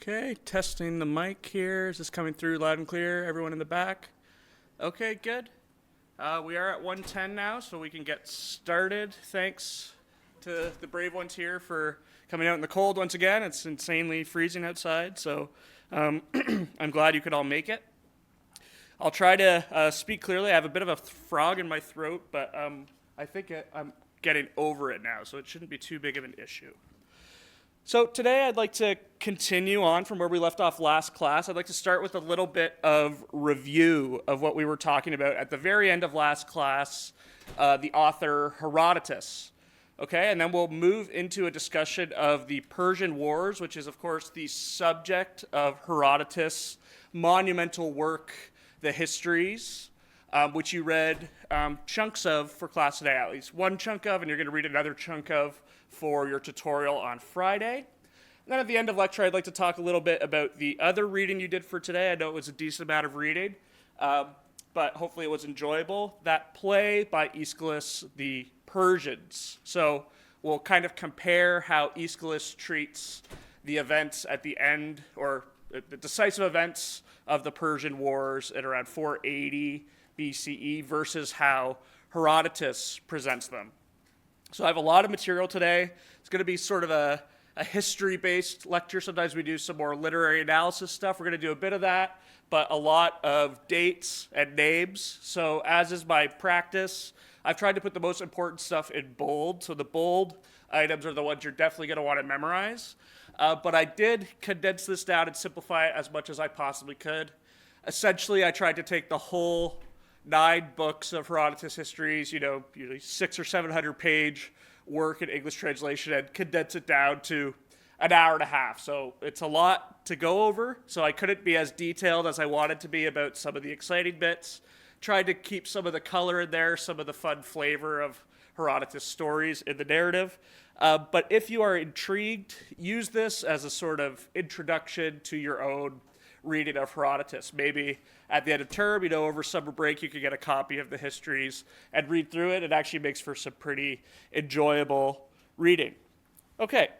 Okay, testing the mic here. Is this coming through loud and clear? Everyone in the back? Okay, good. We are at 1:10 now, so we can get started. Thanks to the brave ones here for coming out in the cold once again. It's insanely freezing outside, so I'm glad you could all make it. I'll try to speak clearly. I have a bit of a frog in my throat, but I think I'm getting over it now, so it shouldn't be too big of an issue. So today I'd like to continue on from where we left off last class. I'd like to start with a little bit of review of what we were talking about at the very end of last class, the author Herodotus. Okay, and then we'll move into a discussion of the Persian Wars, which is, of course, the subject of Herodotus' monumental work, The Histories, which you read chunks of for class today, at least one chunk of, and you're going to read another chunk of for your tutorial on Friday. And then at the end of lecture, I'd like to talk a little bit about the other reading you did for today. I know it was a decent amount of reading, but hopefully it was enjoyable. That play by Aeschylus, The Persians. So we'll kind of compare how Aeschylus treats the events at the end, or the decisive events of the Persian Wars at around 480 BCE versus how Herodotus presents them. So I have a lot of material today. It's going to be sort of a history-based lecture. Sometimes we do some more literary analysis stuff. We're going to do a bit of that, but a lot of dates and names. So as is my practice, I've tried to put the most important stuff in bold. So the bold items are the ones you're definitely going to want to memorize. But I did condense this down and simplify it as much as I possibly could. Essentially, I tried to take the whole 9 books of Herodotus histories, usually 600 or 700 page work in English translation, and condense it down to an hour and a half. So it's a lot to go over. So I couldn't be as detailed as I wanted to be about some of the exciting bits. Tried to keep some of the color in there, some of the fun flavor of Herodotus stories in the narrative. But if you are intrigued, use this as a sort of introduction to your own reading of Herodotus. Maybe at the end of term, over summer break, you could get a copy of the histories and read through it. It actually makes for some pretty enjoyable reading. Okay,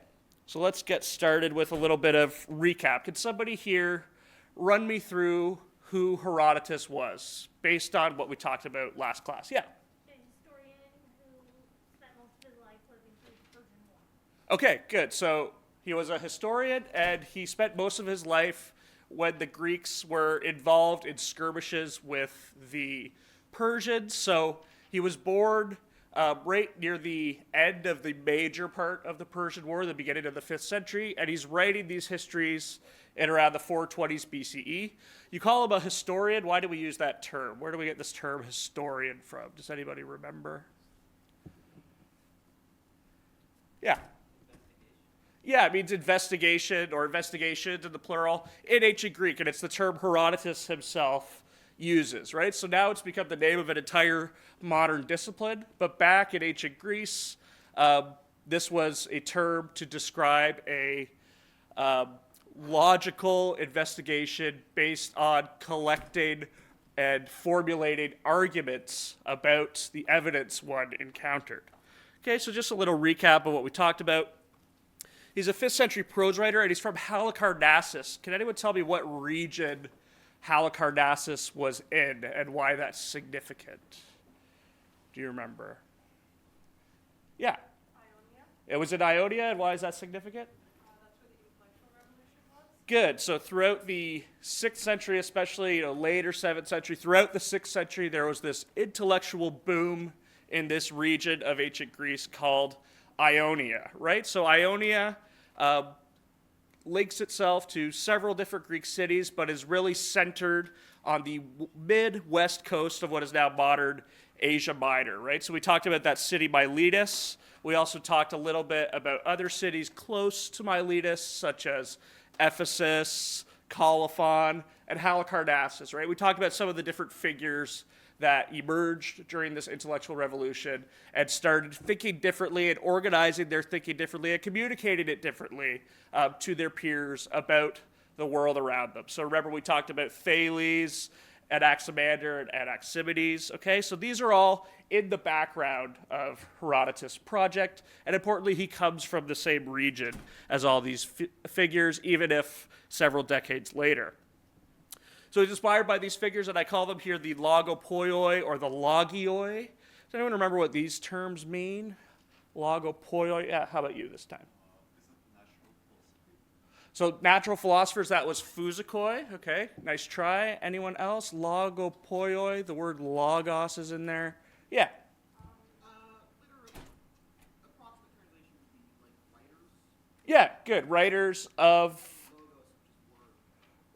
so let's get started with a little bit of recap. Could somebody here run me through who Herodotus was based on what we talked about last class? Yeah. An historian who spent most of his life living through the Persian War. Okay, good. So he was a historian, and he spent most of his life when the Greeks were involved in skirmishes with the Persians. So he was born right near the end of the major part of the Persian War, the beginning of the 5th century, and he's writing these histories in around the 420s BCE. You call him a historian. Why do we use that term? Where do we get this term historian from? Does anybody remember? Yeah. Yeah, it means investigation or investigations in the plural in ancient Greek, and it's the term Herodotus himself uses, right? So now it's become the name of an entire modern discipline, but back in ancient Greece, this was a term to describe a logical investigation based on collecting and formulating arguments about the evidence one encountered. Okay, so just a little recap of what we talked about. He's a 5th century prose writer, and he's from Halicarnassus. Can anyone tell me what region Halicarnassus was in and why that's significant? Do you remember? Yeah. Ionia. It was in Ionia, and why is that significant? That's where the intellectual revolution was. Good. So throughout the 6th century, especially later 7th century, throughout the 6th century, there was this intellectual boom in this region of ancient Greece called Ionia, right? So Ionia links itself to several different Greek cities, but is really centered on the mid-west coast of what is now modern Asia Minor, right? So we talked about that city Miletus. We also talked a little bit about other cities close to Miletus, such as Ephesus, Colophon, and Halicarnassus, right? We talked about some of the different figures that emerged during this intellectual revolution and started thinking differently and organizing their thinking differently and communicating it differently to their peers about the world around them. So remember, we talked about Thales Anaximander and Anaximenes. Okay, so these are all in the background of Herodotus' project, and importantly, he comes from the same region as all these figures, even if several decades later. So he's inspired by these figures, and I call them here the logopoioi or the logioi. Does anyone remember what these terms mean? Logopoioi. Yeah, how about you this time? So natural philosophers, that was physikoi. Okay, nice try. Anyone else? Logopoioi, the word logos is in there. Yeah. Literally, approximate translation would be like writers. Yeah, good. Writers of, Logos, which is word.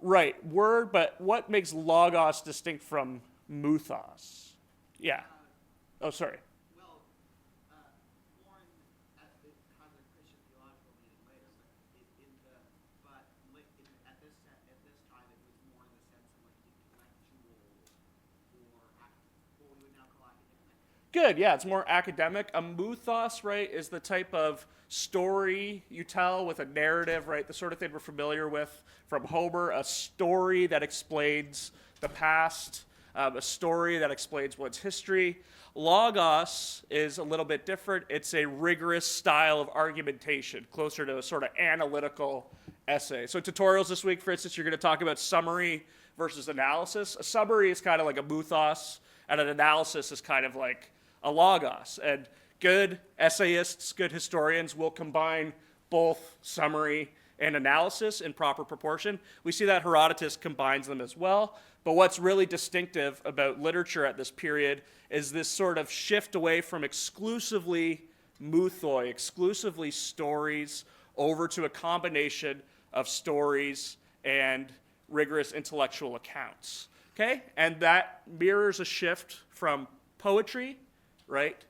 right, word, but what makes logos distinct from muthos? Yeah. Oh, sorry. Well, Warren has a Christian theological meaning later, but at this time it was more in the sense of like intellectual or what we would now call academic. Good, yeah, it's more academic. A muthos, right, is the type of story you tell with a narrative, right? The sort of thing we're familiar with from Homer, a story that explains the past, a story that explains one's history. Logos is a little bit different. It's a rigorous style of argumentation, closer to a sort of analytical essay. So tutorials this week, for instance, you're going to talk about summary versus analysis. A summary is kind of like a muthos, and an analysis is kind of like a logos. And good essayists, good historians will combine both summary and analysis in proper proportion. We see that Herodotus combines them as well. But what's really distinctive about literature at this period is this sort of shift away from exclusively muthoi, exclusively stories, over to a combination of stories and rigorous intellectual accounts. Okay? And that mirrors a shift from poetry, right?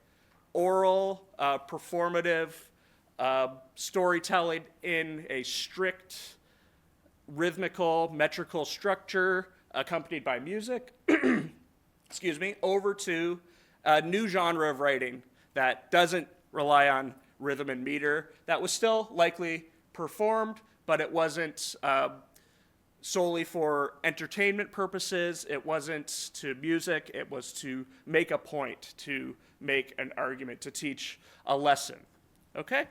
Oral, performative storytelling in a strict rhythmical, metrical structure accompanied by music, excuse me, over to a new genre of writing that doesn't rely on rhythm and meter, that was still likely performed, but it wasn't solely for entertainment purposes. It wasn't to music. It was to make a point, to make an argument, to teach a lesson. Okay?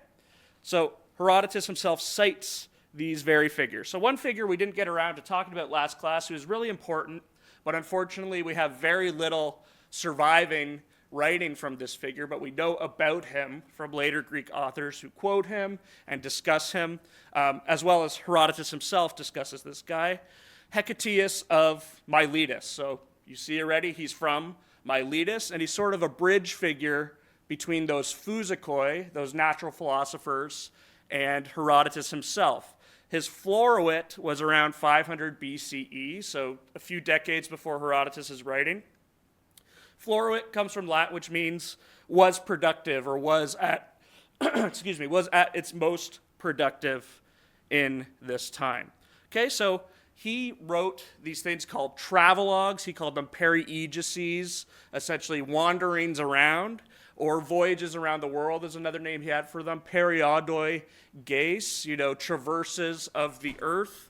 So Herodotus himself cites these very figures. So one figure we didn't get around to talking about last class who is really important, but unfortunately we have very little surviving writing from this figure, but we know about him from later Greek authors who quote him and discuss him, as well as Herodotus himself discusses this guy, Hecataeus of Miletus. So you see already he's from Miletus, and he's sort of a bridge figure between those physikoi, those natural philosophers, and Herodotus himself. His Florowit was around 500 BCE, so a few decades before Herodotus' writing. Florowit comes from Latin, which means was productive, or was at, excuse me, was at its most productive in this time. Okay, so he wrote these things called travelogues. He called them periegesies, essentially wanderings around, or voyages around the world is another name he had for them. Periodoi geis, traverses of the earth.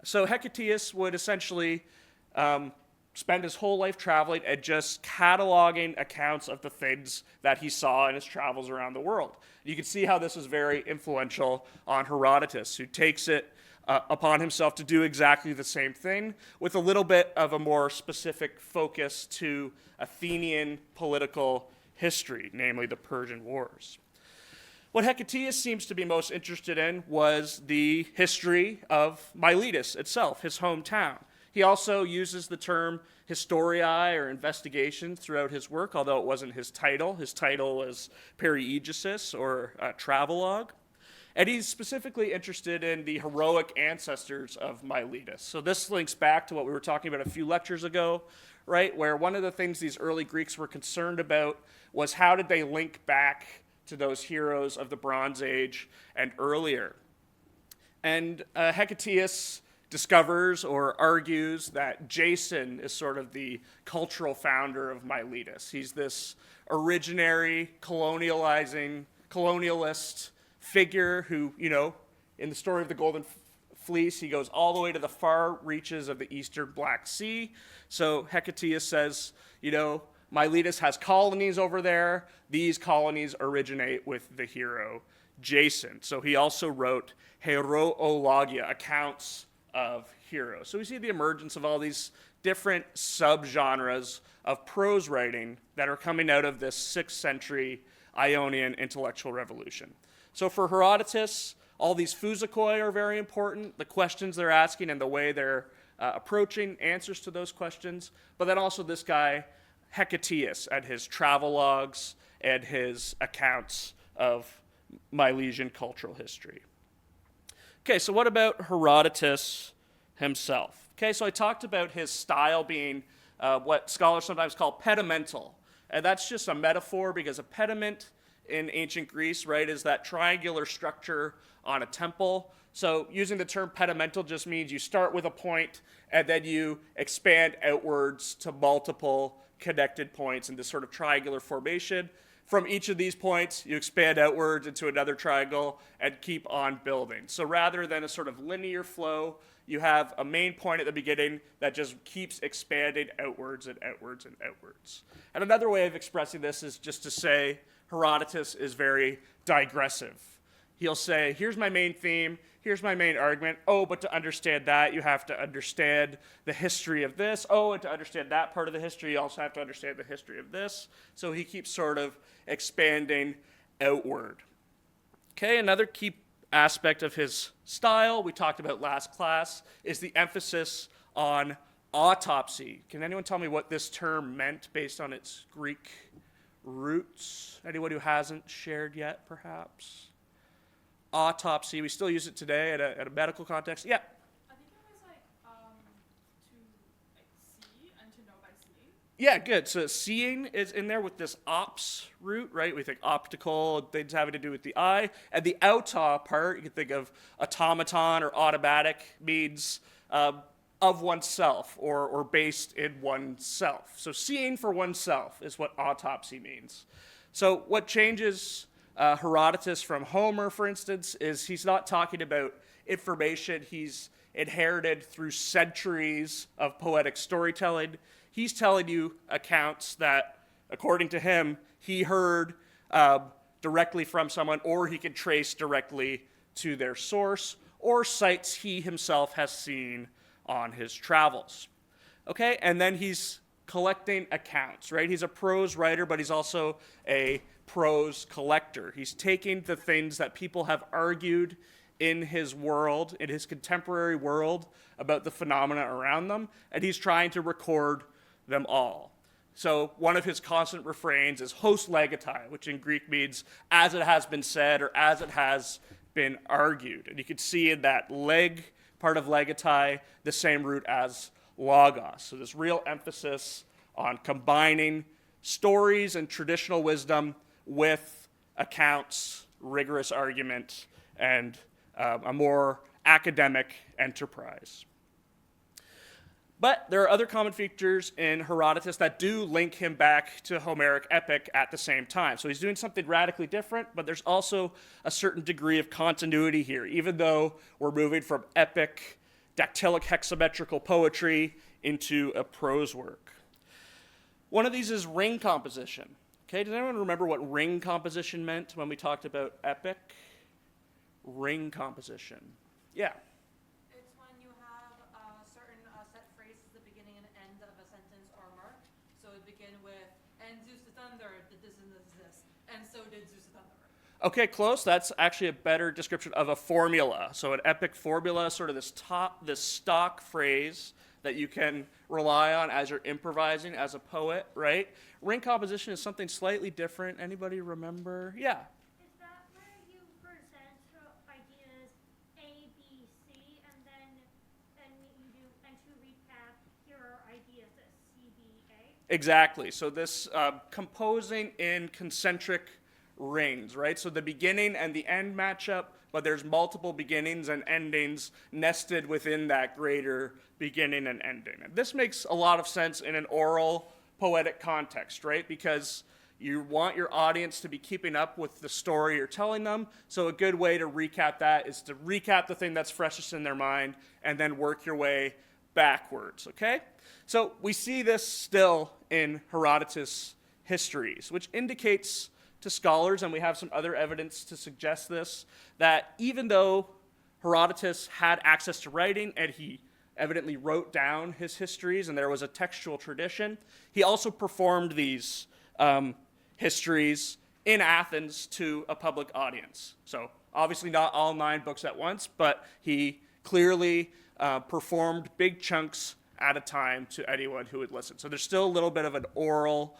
So Hecataeus would essentially spend his whole life traveling and just cataloging accounts of the things that he saw in his travels around the world. You can see how this was very influential on Herodotus, who takes it upon himself to do exactly the same thing with a little bit of a more specific focus to Athenian political history, namely the Persian Wars. What Hecataeus seems to be most interested in was the history of Miletus itself, his hometown. He also uses the term historiae, or investigations, throughout his work, although it wasn't his title. His title was periegesis, or travelogue. And he's specifically interested in the heroic ancestors of Miletus. So this links back to what we were talking about a few lectures ago, right, where one of the things these early Greeks were concerned about was how did they link back to those heroes of the Bronze Age and earlier. And Hecataeus discovers or argues that Jason is sort of the cultural founder of Miletus. He's this originary, colonialist figure who, in the story of the Golden fleece. He goes all the way to the far reaches of the eastern Black Sea. So Hecataeus says, Miletus has colonies over there. These colonies originate with the hero Jason. So he also wrote Heroologia, accounts of heroes. So we see the emergence of all these different subgenres of prose writing that are coming out of this 6th century Ionian intellectual revolution. So for Herodotus, all these physicoi are very important, the questions they're asking and the way they're approaching answers to those questions. But then also this guy, Hecataeus, and his travelogues and his accounts of Milesian cultural history. Okay, so what about Herodotus himself? Okay, so I talked about his style being what scholars sometimes call pedimental. And that's just a metaphor because a pediment in ancient Greece, right, is that triangular structure on a temple. So using the term pedimental just means you start with a point and then you expand outwards to multiple connected points in this sort of triangular formation. From each of these points, you expand outwards into another triangle and keep on building. So rather than a sort of linear flow, you have a main point at the beginning that just keeps expanding outwards and outwards and outwards. And another way of expressing this is just to say Herodotus is very digressive. He'll say, here's my main theme, here's my main argument. Oh, but to understand that, you have to understand the history of this. Oh, and to understand that part of the history, you also have to understand the history of this. So he keeps sort of expanding outward. Okay, another key aspect of his style we talked about last class is the emphasis on autopsy. Can anyone tell me what this term meant based on its Greek roots? Anyone who hasn't shared yet, perhaps? Autopsy, we still use it today at a medical context. Yeah. I think it was to see and to know by seeing. Yeah, good. So seeing is in there with this ops root, right? We think optical, things having to do with the eye. And the auta part, you can think of automaton or automatic, means of oneself or based in oneself. So seeing for oneself is what autopsy means. So what changes Herodotus from Homer, for instance, is he's not talking about information he's inherited through centuries of poetic storytelling. He's telling you accounts that, according to him, he heard directly from someone, or he could trace directly to their source, or sites he himself has seen on his travels. Okay, and then he's collecting accounts, right? He's a prose writer, but he's also a prose collector. He's taking the things that people have argued in his world, in his contemporary world, about the phenomena around them, and he's trying to record them all. So one of his constant refrains is hos legatai, which in Greek means as it has been said or as it has been argued. And you can see in that leg part of legatai the same root as logos. So this real emphasis on combining stories and traditional wisdom with accounts, rigorous argument, and a more academic enterprise. But there are other common features in Herodotus that do link him back to Homeric epic at the same time. So he's doing something radically different, but there's also a certain degree of continuity here, even though we're moving from epic, dactylic hexametrical poetry into a prose work. One of these is ring composition. Okay, does anyone remember what ring composition meant when we talked about epic? Ring composition. Yeah. It's when you have certain set phrases at the beginning and end of a sentence or mark. So it begin with, and Zeus the thunder did this and this and this, and so did Zeus the thunder. Okay, close. That's actually a better description of a formula. So an epic formula, sort of this stock phrase that you can rely on as you're improvising as a poet, right? Ring composition is something slightly different. Anybody remember? Yeah. Is that where you present ideas A, B, C, and then you do, and to recap, here are ideas at C, B, A? Exactly. So this composing in concentric rings, right? So the beginning and the end match up, but there's multiple beginnings and endings nested within that greater beginning and ending. And this makes a lot of sense in an oral poetic context, right? Because, You want your audience to be keeping up with the story you're telling them. So a good way to recap that is to recap the thing that's freshest in their mind and then work your way backwards, okay? So we see this still in Herodotus' histories, which indicates to scholars, and we have some other evidence to suggest this, that even though Herodotus had access to writing and he evidently wrote down his histories and there was a textual tradition, he also performed these histories in Athens to a public audience. So obviously not all 9 books at once, but he clearly performed big chunks at a time to anyone who would listen. So there's still a little bit of an oral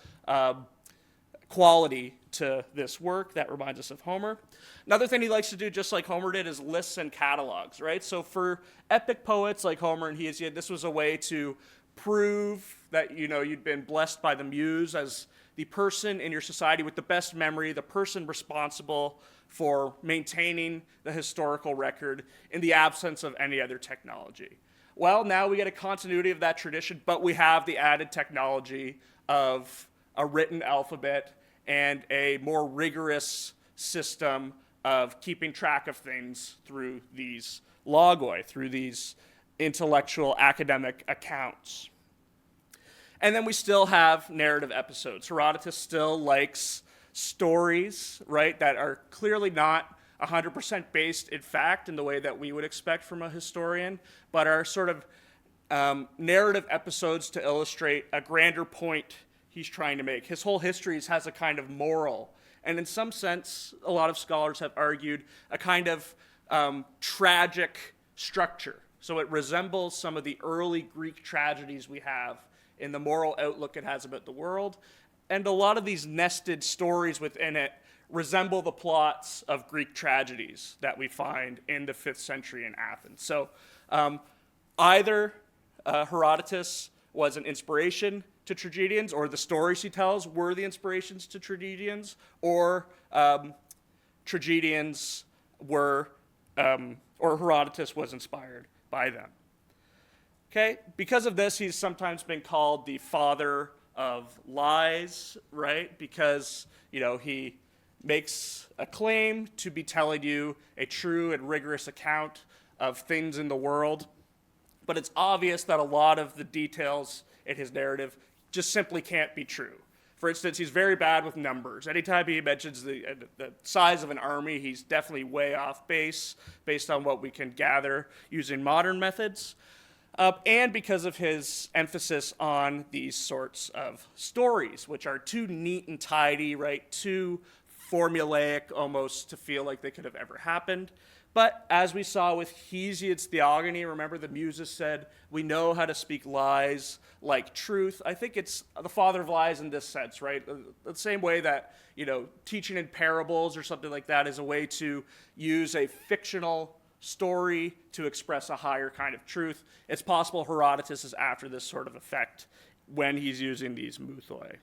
quality to this work that reminds us of Homer. Another thing he likes to do, just like Homer did, is lists and catalogs, right? So for epic poets like Homer and Hesiod, this was a way to prove that, you'd been blessed by the muse as the person in your society with the best memory, the person responsible for maintaining the historical record in the absence of any other technology. Well, now we get a continuity of that tradition, but we have the added technology of a written alphabet and a more rigorous system of keeping track of things through these logoi, through these intellectual academic accounts. And then we still have narrative episodes. Herodotus still likes stories, right, that are clearly not 100% based in fact in the way that we would expect from a historian, but are sort of narrative episodes to illustrate a grander point he's trying to make. His whole histories has a kind of moral, and in some sense, a lot of scholars have argued, a kind of tragic structure. So it resembles some of the early Greek tragedies we have in the moral outlook it has about the world. And a lot of these nested stories within it resemble the plots of Greek tragedies that we find in the 5th century in Athens. So either Herodotus was an inspiration to tragedians, or the stories he tells were the inspirations to tragedians, or tragedians were, or Herodotus was inspired by them. Okay, because of this, he's sometimes been called the father of lies, right? Because, he makes a claim to be telling you a true and rigorous account of things in the world, but it's obvious that a lot of the details in his narrative just simply can't be true. For instance, he's very bad with numbers. Anytime he mentions the size of an army, he's definitely way off base based on what we can gather using modern methods. And because of his emphasis on these sorts of stories, which are too neat and tidy, right? Too formulaic almost to feel like they could have ever happened. But as we saw with Hesiod's theogony, remember the muses said, we know how to speak lies like truth. I think it's the father of lies in this sense, right? The same way that, teaching in parables or something like that is a way to use a fictional story to express a higher kind of truth. It's possible Herodotus is after this sort of effect when he's using these mythoi.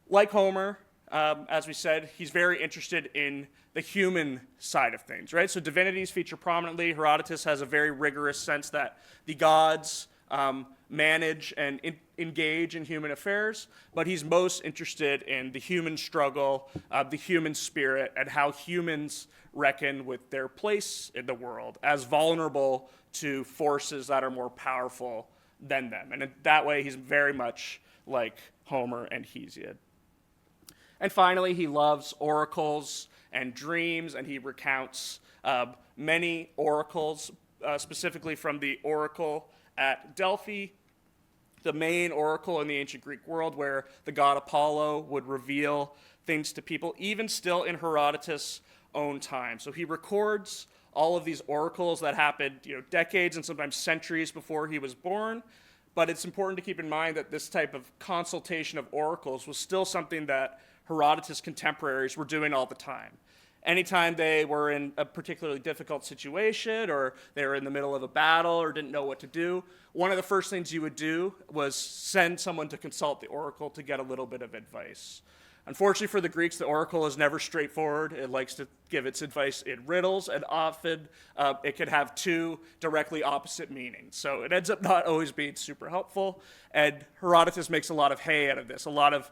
Like Homer, as we said, he's very interested in the human side of things, right? So divinities feature prominently. Herodotus has a very rigorous sense that the gods manage and engage in human affairs, but he's most interested in the human struggle, the human spirit, and how humans reckon with their place in the world as vulnerable to forces that are more powerful than them. And in that way, he's very much like Homer and Hesiod. And finally, he loves oracles and dreams, and he recounts many oracles, specifically from the oracle at Delphi, the main oracle in the ancient Greek world, where the god Apollo would reveal things to people, even still in Herodotus' own time. So he records all of these oracles that happened, decades and sometimes centuries before he was born. But it's important to keep in mind that this type of consultation of oracles was still something that Herodotus' contemporaries were doing all the time. Anytime they were in a particularly difficult situation, or they were in the middle of a battle or didn't know what to do, one of the first things you would do was send someone to consult the oracle to get a little bit of advice. Unfortunately for the Greeks, the oracle is never straightforward. It likes to give its advice in riddles, and often it could have two directly opposite meanings. So it ends up not always being super helpful, and Herodotus makes a lot of hay out of this. A lot of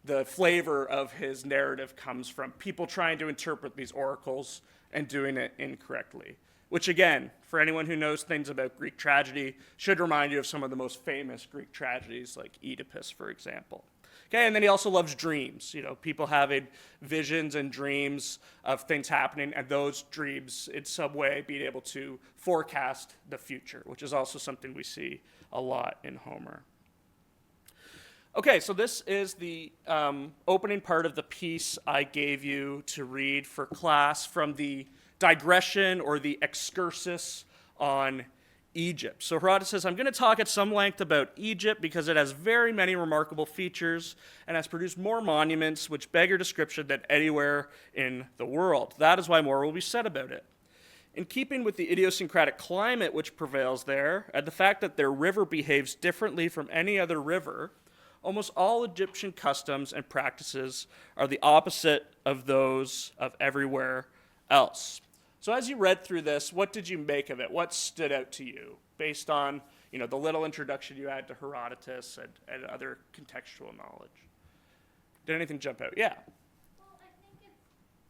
the flavor of his narrative comes from people trying to interpret these oracles and doing it incorrectly. Which again, for anyone who knows things about Greek tragedy, should remind you of some of the most famous Greek tragedies like Oedipus, for example. Okay, and then he also loves dreams. You know, people having visions and dreams of things happening, and those dreams in some way being able to forecast the future, which is also something we see a lot in Homer. Okay, so this is the opening part of the piece I gave you to read for class from the digression or the excursus on Egypt. So Herodotus says, I'm going to talk at some length about Egypt because it has very many remarkable features and has produced more monuments which beggar description than anywhere in the world. That is why more will be said about it. In keeping with the idiosyncratic climate which prevails there, and the fact that their river behaves differently from any other river, almost all Egyptian customs and practices are the opposite of those of everywhere else. So as you read through this, what did you make of it? What stood out to you based on, you know, the little introduction you had to Herodotus and other contextual knowledge? Did anything jump out? Yeah. Well, I think it's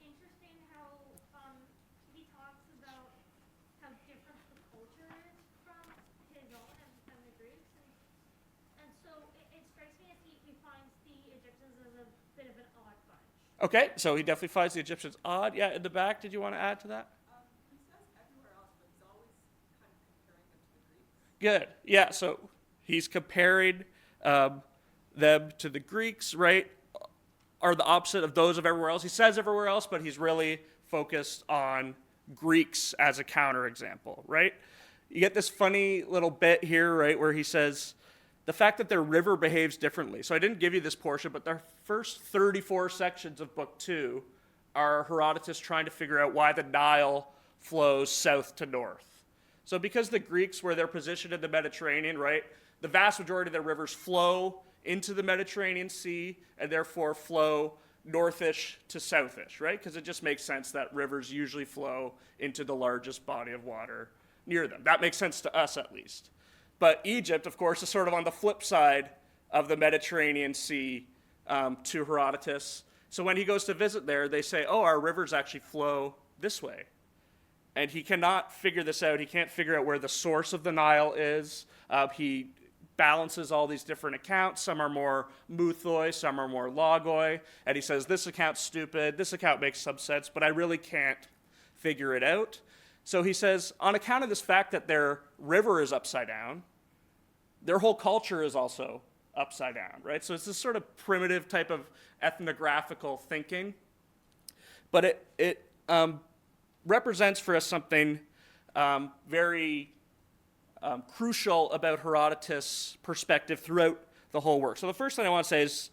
interesting how he talks about how different the culture is from his own and the Greeks. And so it strikes me as he finds the Egyptians as a bit of an odd bunch. Okay, so he definitely finds the Egyptians odd. Yeah, in the back, did you want to add to that? He says everywhere else, but he's always kind of comparing them to the Greeks. Good. Yeah, so he's comparing them to the Greeks, right? Are the opposite of those of everywhere else. He says everywhere else, but he's really focused on Greeks as a counterexample, right? You get this funny little bit here, right, where he says the fact that their river behaves differently. So I didn't give you this portion, but the first 34 sections of Book 2 are Herodotus trying to figure out why the Nile flows south to north. So because the Greeks, where they're positioned in the Mediterranean, right, the vast majority of their rivers flow into the Mediterranean Sea and therefore flow northish to southish, right? Because it just makes sense that rivers usually flow into the largest body of water near them. That makes sense to us at least. But Egypt, of course, is sort of on the flip side of the Mediterranean Sea to Herodotus. So when he goes to visit there, they say, oh, our rivers actually flow this way. And he cannot figure this out. He can't figure out where the source of the Nile is. He balances all these different accounts. Some are more muthoi, some are more logoi. And he says, this account's stupid, this account makes some sense, but I really can't figure it out. So he says, on account of this fact that their river is upside down, their whole culture is also upside down, right? So it's this sort of primitive type of ethnographical thinking. But it represents for us something very crucial about Herodotus' perspective throughout the whole work. So the first thing I want to say is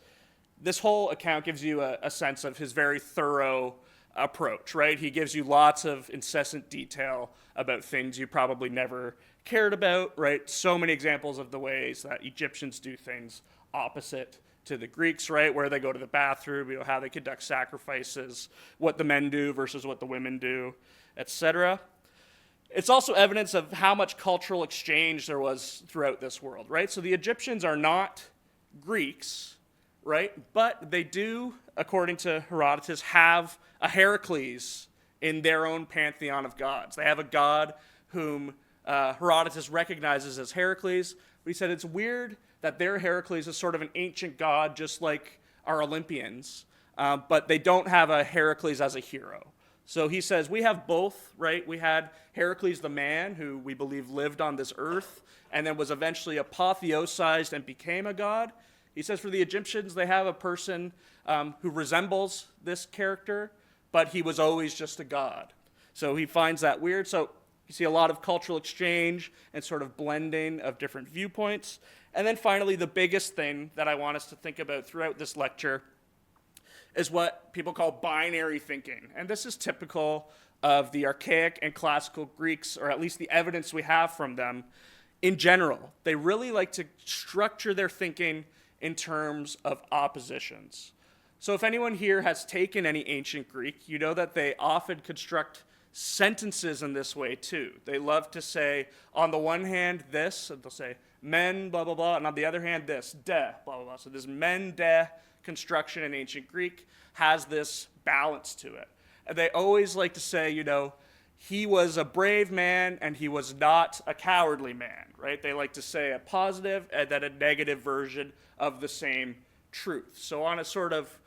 this whole account gives you a sense of his very thorough approach, right? He gives you lots of incessant detail about things you probably never cared about, right? So many examples of the ways that Egyptians do things opposite to the Greeks, right? Where they go to the bathroom, you know, how they conduct sacrifices, what the men do versus what the women do, etc. It's also evidence of how much cultural exchange there was throughout this world, right? So the Egyptians are not Greeks, right? But they do, according to Herodotus, have a Heracles in their own pantheon of gods. They have a god whom Herodotus recognizes as Heracles, but he said it's weird that their Heracles is sort of an ancient god, just like our Olympians, but they don't have a Heracles as a hero. So he says, we have both, right? We had Heracles the man, who we believe lived on this earth, and then was eventually apotheosized and became a god. He says for the Egyptians, they have a person who resembles this character, but he was always just a god. So he finds that weird. So you see a lot of cultural exchange and sort of blending of different viewpoints. And then finally, the biggest thing that I want us to think about throughout this lecture is what people call binary thinking. And this is typical of the archaic and classical Greeks, or at least the evidence we have from them in general. They really like to structure their thinking in terms of oppositions. So if anyone here has taken any ancient Greek, you know that they often construct sentences in this way too. They love to say, on the one hand, this, and they'll say, men, blah, blah, blah, and on the other hand, this, de, blah, blah, blah. So this men, de construction in ancient Greek has this balance to it. And they always like to say, he was a brave man and he was not a cowardly man, right? They like to say a positive and then a negative version of the same truth. So on a sort of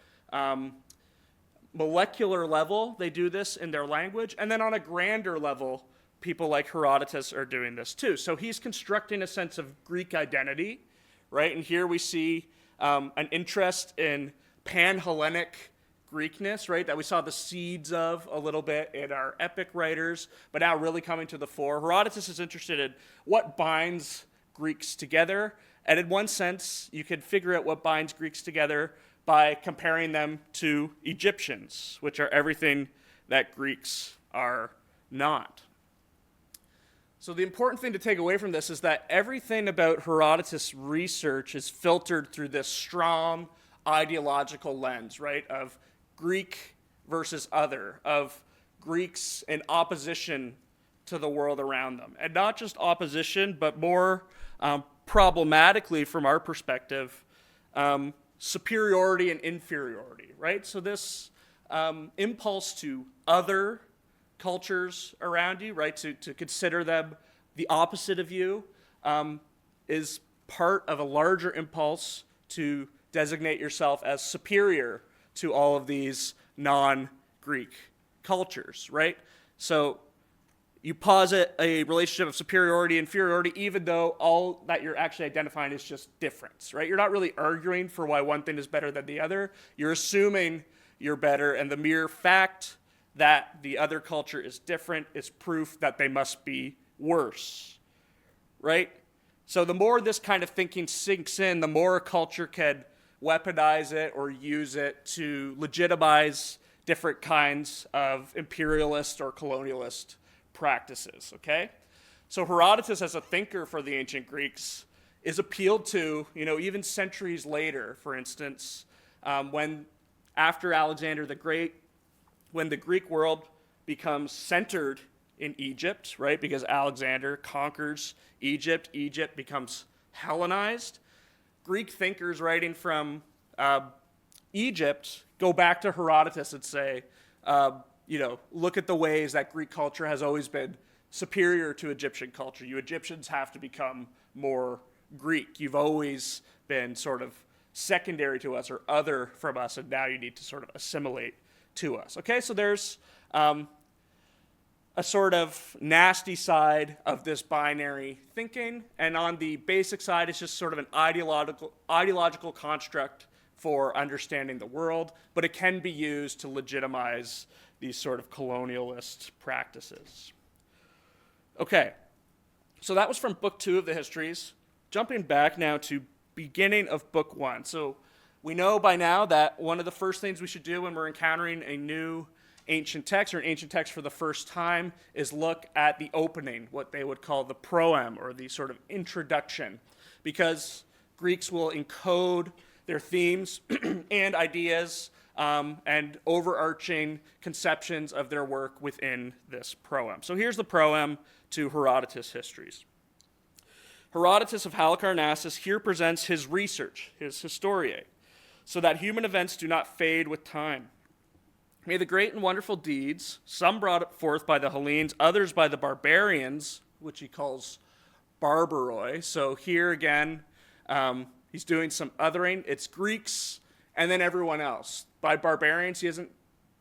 molecular level, they do this in their language. And then on a grander level, people like Herodotus are doing this too. So he's constructing a sense of Greek identity, right? And here we see an interest in pan-Hellenic Greekness, right, that we saw the seeds of a little bit in our epic writers, but now really coming to the fore. Herodotus is interested in what binds Greeks together, and in one sense, you can figure out what binds Greeks together by comparing them to Egyptians, which are everything that Greeks are not. So the important thing to take away from this is that everything about Herodotus' research is filtered through this strong ideological lens, right, of Greek versus other, of Greeks in opposition to the world around them. And not just opposition, but more problematically from our perspective, superiority and inferiority, right? So this impulse to other cultures around you, right, to consider them the opposite of you, is part of a larger impulse to designate yourself as superior to all of these non-Greek cultures, right? So you posit a relationship of superiority, inferiority, even though all that you're actually identifying is just difference, right? You're not really arguing for why one thing is better than the other. You're assuming you're better, and the mere fact that the other culture is different is proof that they must be worse, right? So the more this kind of thinking sinks in, the more a culture can weaponize it or use it to legitimize different kinds of imperialist or colonialist practices, okay? So Herodotus, as a thinker for the ancient Greeks, is appealed to, even centuries later, for instance, when after Alexander the Great, when the Greek world becomes centered in Egypt, right? Because Alexander conquers Egypt, Egypt becomes Hellenized. Greek thinkers writing from Egypt go back to Herodotus and say, look at the ways that Greek culture has always been superior to Egyptian culture. You Egyptians have to become more Greek. You've always been sort of secondary to us or other from us, and now you need to sort of assimilate to us. Okay, so there's a sort of nasty side of this binary thinking, and on the basic side, it's just sort of an ideological construct for understanding the world, but it can be used to legitimize these sort of colonialist practices. Okay, so that was from Book 2 of the Histories. Jumping back now to beginning of Book 1. So we know by now that one of the first things we should do when we're encountering a new ancient text or an ancient text for the first time is look at the opening, what they would call the proem, or the sort of introduction, because Greeks will encode their themes and ideas and overarching conceptions of their work within this proem. So here's the proem to Herodotus' Histories. Herodotus of Halicarnassus here presents his research, his historiae, so that human events do not fade with time. May the great and wonderful deeds, some brought forth by the Hellenes, others by the barbarians, which he calls barbaroi. So here again, he's doing some othering. It's Greeks and then everyone else. By barbarians, he isn't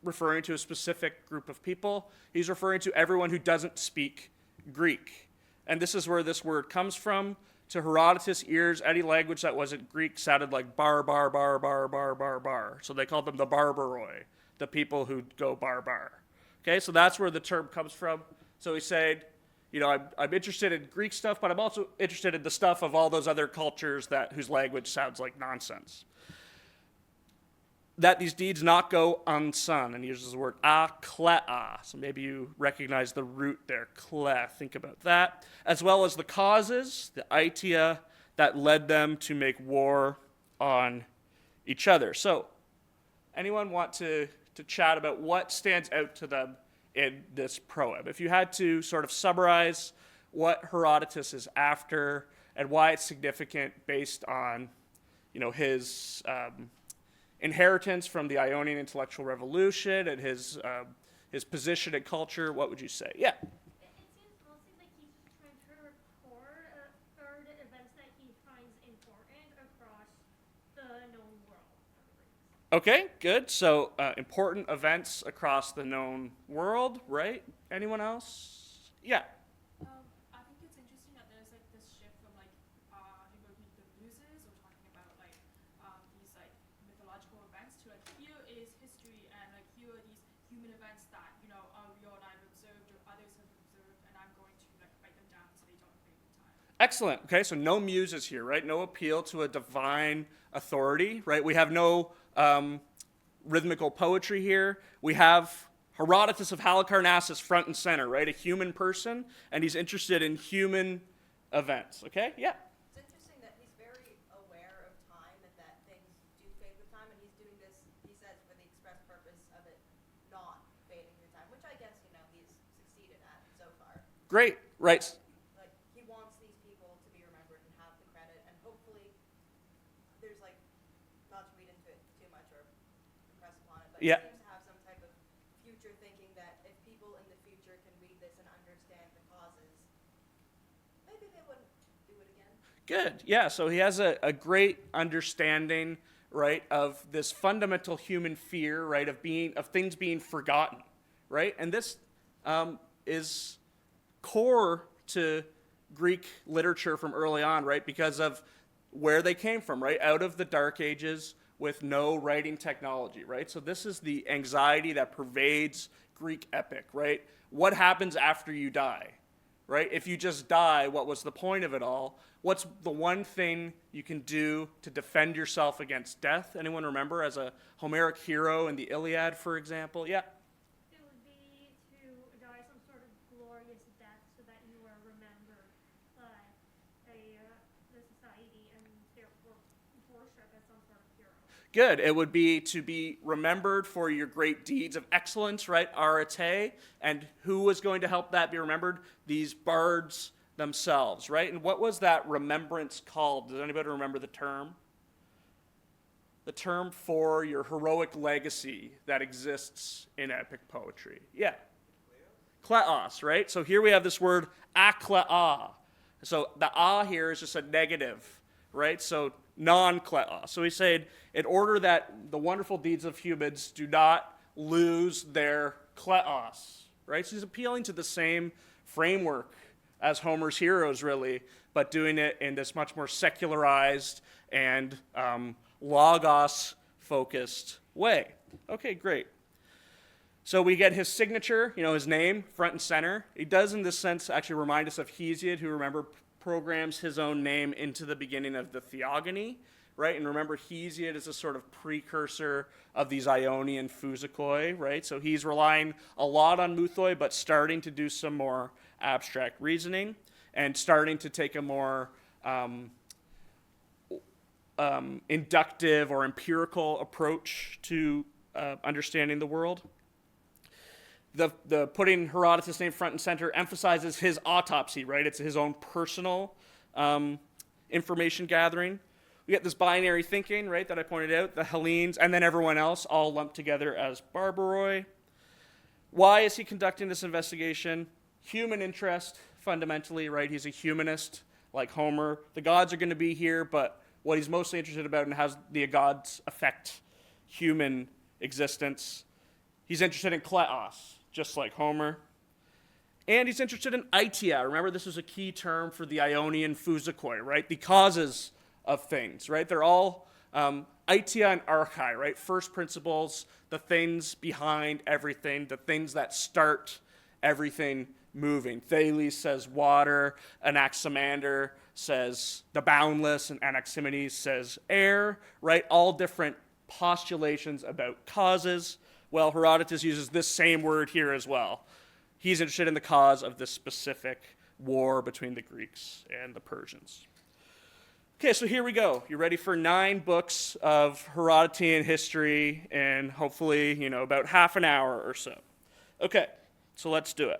referring to a specific group of people. He's referring to everyone who doesn't speak Greek. And this is where this word comes from. To Herodotus' ears, any language that wasn't Greek sounded like bar. So they called them the barbaroi, the people who go barbar. Okay, so that's where the term comes from. So he said, I'm interested in Greek stuff, but I'm also interested in the stuff of all those other cultures whose language sounds like nonsense. That these deeds not go unsung, and he uses the word aklea. So maybe you recognize the root there, kle. Think about that. As well as the causes, the itia, that led them to make war on each other. So anyone want to chat about what stands out to them in this proem. If you had to sort of summarize what Herodotus is after and why it's significant based on, his inheritance from the Ionian intellectual revolution and his position in culture, what would you say? Yeah. It seems mostly like he's just trying to record or the events that he finds important across the known world of the Greeks. Okay, good. So important events across the known world, right? Anyone else? Yeah. I think it's interesting that there's like this shift from like the muses or talking about like these like mythological events to like here is history and like here are these human events that you and I have observed or others have observed and I'm going to like write them down so they don't fade with time. Excellent. Okay, so no muses here, right? No appeal to a divine authority, right? We have no rhythmical poetry here. We have Herodotus of Halicarnassus front and center, right? A human person, and he's interested in human events. Okay? Yeah. It's interesting that he's very aware of time and that things do fade with time, and he's doing this, he says, for the express purpose of it not fading with time, which I guess, he's succeeded at so far. Great. Right. Like, he wants these people to be remembered and have the credit, and hopefully there's, like, not to read into it too much or impress upon it, but Yeah. he seems to have some type of future thinking that if people in the future can read this and understand the causes, maybe they wouldn't do it again. Good. Yeah, so he has a great understanding, right, of this fundamental human fear, right, of things being forgotten, right? And this is core to Greek literature from early on, right, because of where they came from, right, out of the Dark Ages with no writing technology, right? So this is the anxiety that pervades Greek epic, right? What happens after you die, right? If you just die, what was the point of it all? What's the one thing you can do to defend yourself against death? Anyone remember as a Homeric hero in the Iliad, for example? Yeah. It would be to die some sort of glorious death so that you are remembered by the society and therefore worshipped as some sort of hero. Good. It would be to be remembered for your great deeds of excellence, right? Arete. And who was going to help that be remembered? These bards themselves, right? And what was that remembrance called? Does anybody remember the term? The term for your heroic legacy that exists in epic poetry. Yeah. Kleos, right? So here we have this word aklea. So the a here is just a negative, right? So non-kleos. So he's saying in order that the wonderful deeds of humans do not lose their kleos, right? So he's appealing to the same framework as Homer's heroes, really, but doing it in this much more secularized and logos-focused way. Okay, great. So we get his signature, his name, front and center. He does, in this sense, actually remind us of Hesiod, who, remember, programs his own name into the beginning of the Theogony, right? And remember, Hesiod is a sort of precursor of these Ionian Physicoi, right? So he's relying a lot on muthoi, but starting to do some more abstract reasoning and starting to take a more inductive or empirical approach to understanding the world. The putting Herodotus' name front and center emphasizes his autopsy, right? It's his own personal information gathering. We get this binary thinking, right, that I pointed out, the Hellenes, and then everyone else all lumped together as Barbaroi. Why is he conducting this investigation? Human interest, fundamentally, right? He's a humanist, like Homer. The gods are going to be here, but what he's mostly interested about and how the gods affect human existence. He's interested in kleos, just like Homer. And he's interested in aitia. Remember, this is a key term for the Ionian Physicoi, right? The causes of things, right? They're all aitia and archai, right? First principles, the things behind everything, the things that start everything moving. Thales says water, Anaximander says the boundless, and Anaximenes says air, right? All different postulations about causes. Well, Herodotus uses this same word here as well. He's interested in the cause of this specific war between the Greeks and the Persians. Okay, so here we go. You ready for 9 books of Herodotean history in hopefully, about half an hour or so. Okay, So let's do it.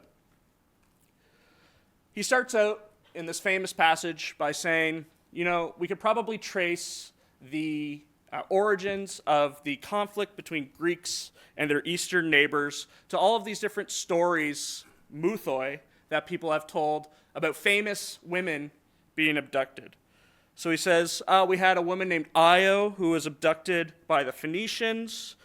He starts out in this famous passage by saying, we could probably trace the origins of the conflict between Greeks and their Eastern neighbors to all of these different stories, mythoi, that people have told about famous women being abducted. So he says, we had a woman named Io who was abducted by the Phoenicians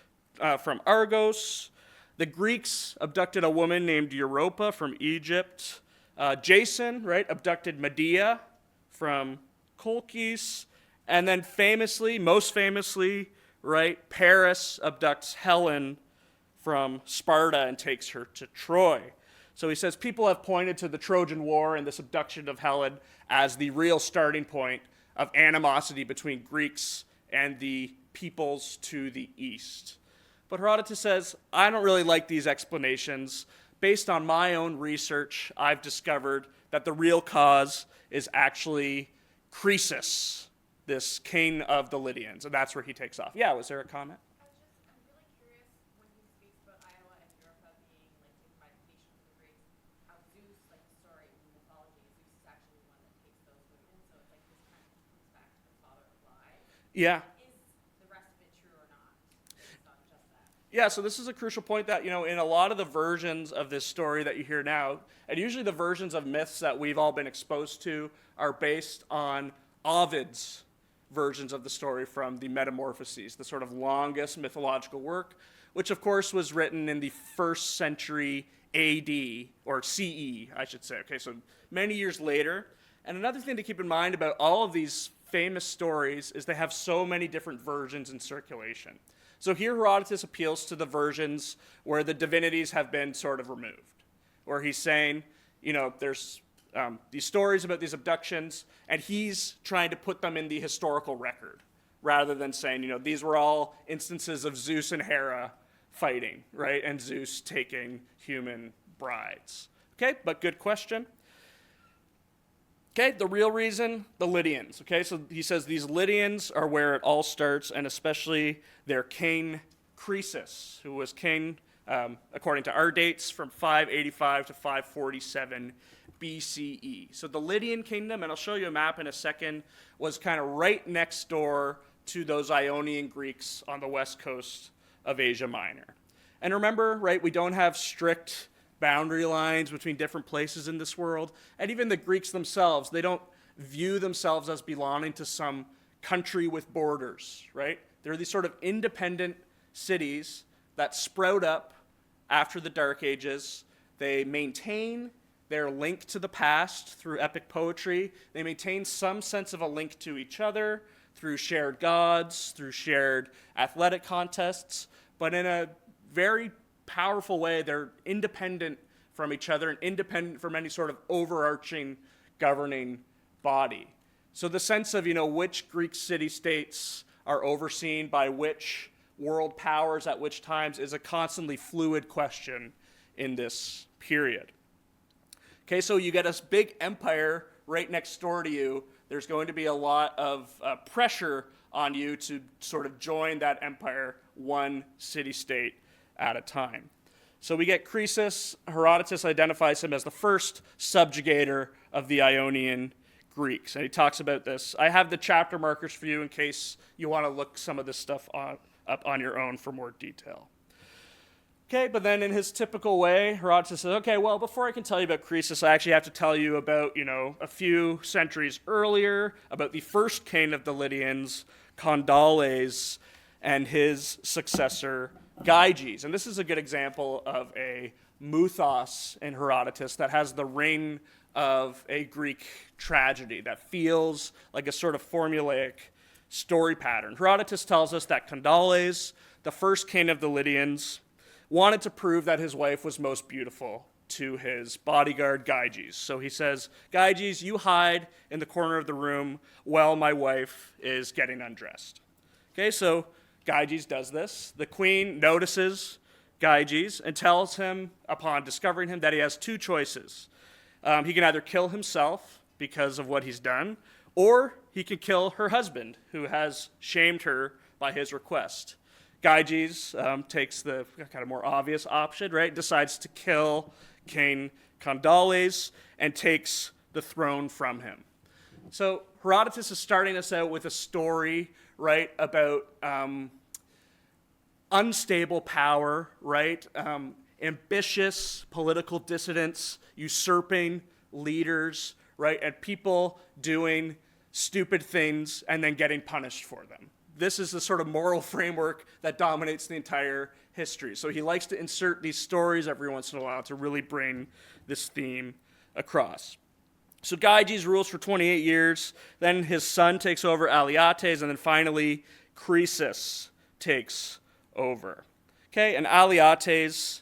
from Argos. The Greeks abducted a woman named Europa from Egypt. Jason, right, abducted Medea from Colchis. And then most famously, right, Paris abducts Helen from Sparta and takes her to Troy. So he says people have pointed to the Trojan War and this abduction of Helen as the real starting point of animosity between Greeks and the peoples to the east. But Herodotus says, I don't really like these explanations. Based on my own research, I've discovered that the real cause is actually Croesus, this king of the Lydians, and that's where he takes off. Yeah, was there a comment? I'm really curious when he speaks about Iowa and Europa being taken by the Phoenicians and the Greeks, how Zeus, the story in mythology, Zeus is actually the one that takes those women, so it's this kind of comes back to the father of lies. Yeah. Is the rest of it true or not? It's not just that. Yeah, so this is a crucial point that, in a lot of the versions of this story that you hear now, and usually the versions of myths that we've all been exposed to are based on Ovid's versions of the story from the Metamorphoses, the sort of longest mythological work, which of course was written in the 1st century AD, or CE, I should say. Okay, so many years later. And another thing to keep in mind about all of these famous stories is they have so many different versions in circulation. So here Herodotus appeals to the versions where the divinities have been sort of removed, where he's saying, there's these stories about these abductions, and he's trying to put them in the historical record, rather than saying, these were all instances of Zeus and Hera fighting, right, and Zeus taking human brides. Okay, but good question. Okay, the real reason, the Lydians. Okay, so he says these Lydians are where it all starts, and especially their king Croesus, who was king, according to our dates, from 585 to 547 BCE. So the Lydian kingdom, and I'll show you a map in a second, was kind of right next door to those Ionian Greeks on the west coast of Asia Minor. And remember, right, we don't have strict boundary lines between different places in this world. And even the Greeks themselves, they don't view themselves as belonging to some country with borders, right? They're these sort of independent cities that sprout up after the Dark Ages. They maintain their link to the past through epic poetry. They maintain some sense of a link to each other through shared gods, through shared athletic contests, but in a very powerful way, they're independent from each other and independent from any sort of overarching governing body. So the sense of, which Greek city-states are overseen by which world powers at which times is a constantly fluid question in this period. Okay, so you get this big empire right next door to you. There's going to be a lot of pressure on you to sort of join that empire one city-state at a time. So we get Croesus. Herodotus identifies him as the first subjugator of the Ionian Greeks, and he talks about this. I have the chapter markers for you in case you want to look some of this stuff up on your own for more detail. Okay, but then in his typical way, Herodotus says, okay, well, before I can tell you about Croesus, I actually have to tell you about, a few centuries earlier, about the first king of the Lydians, Condales, and his successor, Gyges. And this is a good example of a mythos in Herodotus that has the ring of a Greek tragedy that feels like a sort of formulaic story pattern. Herodotus tells us that Condales, the first king of the Lydians, wanted to prove that his wife was most beautiful to his bodyguard Gyges. So he says, Gyges, you hide in the corner of the room while my wife is getting undressed. Okay, so Gyges does this. The queen notices Gyges and tells him, upon discovering him, that he has two choices. He can either kill himself because of what he's done, or he can kill her husband, who has shamed her by his request. Gyges takes the kind of more obvious option, right? Decides to kill King Kandales and takes the throne from him. So Herodotus is starting us out with a story, right, about unstable power, right? Ambitious political dissidents, usurping leaders, right? And people doing stupid things and then getting punished for them. This is the sort of moral framework that dominates the entire history. So he likes to insert these stories every once in a while to really bring this theme across. So Gyges rules for 28 years, then his son takes over Alyattes, and then finally Croesus takes over. Okay, and Alyattes,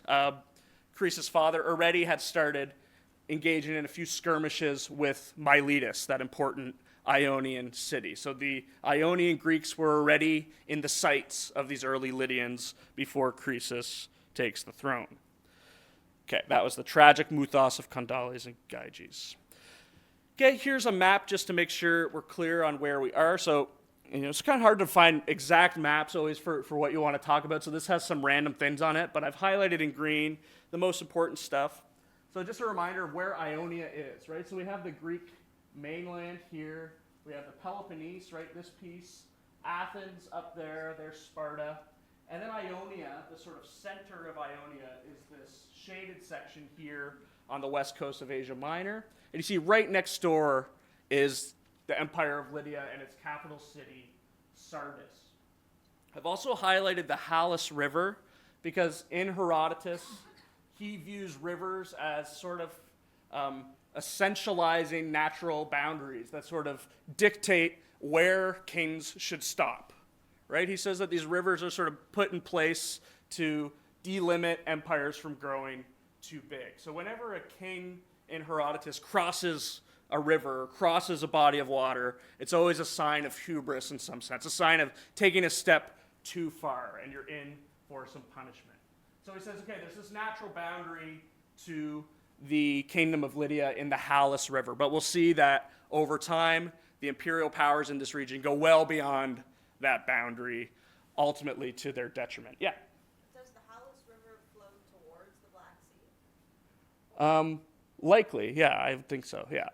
Croesus' father, already had started engaging in a few skirmishes with Miletus, that important Ionian city. So the Ionian Greeks were already in the sights of these early Lydians before Croesus takes the throne. Okay, that was the tragic mythos of Kandales and Gyges. Okay, here's a map just to make sure we're clear on where we are. So, it's kind of hard to find exact maps always for what you want to talk about. So this has some random things on it, but I've highlighted in green the most important stuff. So just a reminder of where Ionia is, right? So we have the Greek mainland here. We have the Peloponnese, right, this piece. Athens up there, there's Sparta. And then Ionia, the sort of center of Ionia, is this shaded section here on the west coast of Asia Minor. And you see right next door is the Empire of Lydia and its capital city, Sardis. I've also highlighted the Halys River because in Herodotus, he views rivers as sort of essentializing natural boundaries that sort of dictate where kings should stop, right? He says that these rivers are sort of put in place to delimit empires from growing too big. So whenever a king in Herodotus crosses a river, crosses a body of water, it's always a sign of hubris in some sense, a sign of taking a step too far, and you're in for some punishment. So he says, okay, there's this natural boundary to the kingdom of Lydia in the Halys River, but we'll see that over time, the imperial powers in this region go well beyond that boundary, ultimately to their detriment. Yeah? Does the Halys River flow towards the Black Sea? Likely, yeah, I think so, yeah.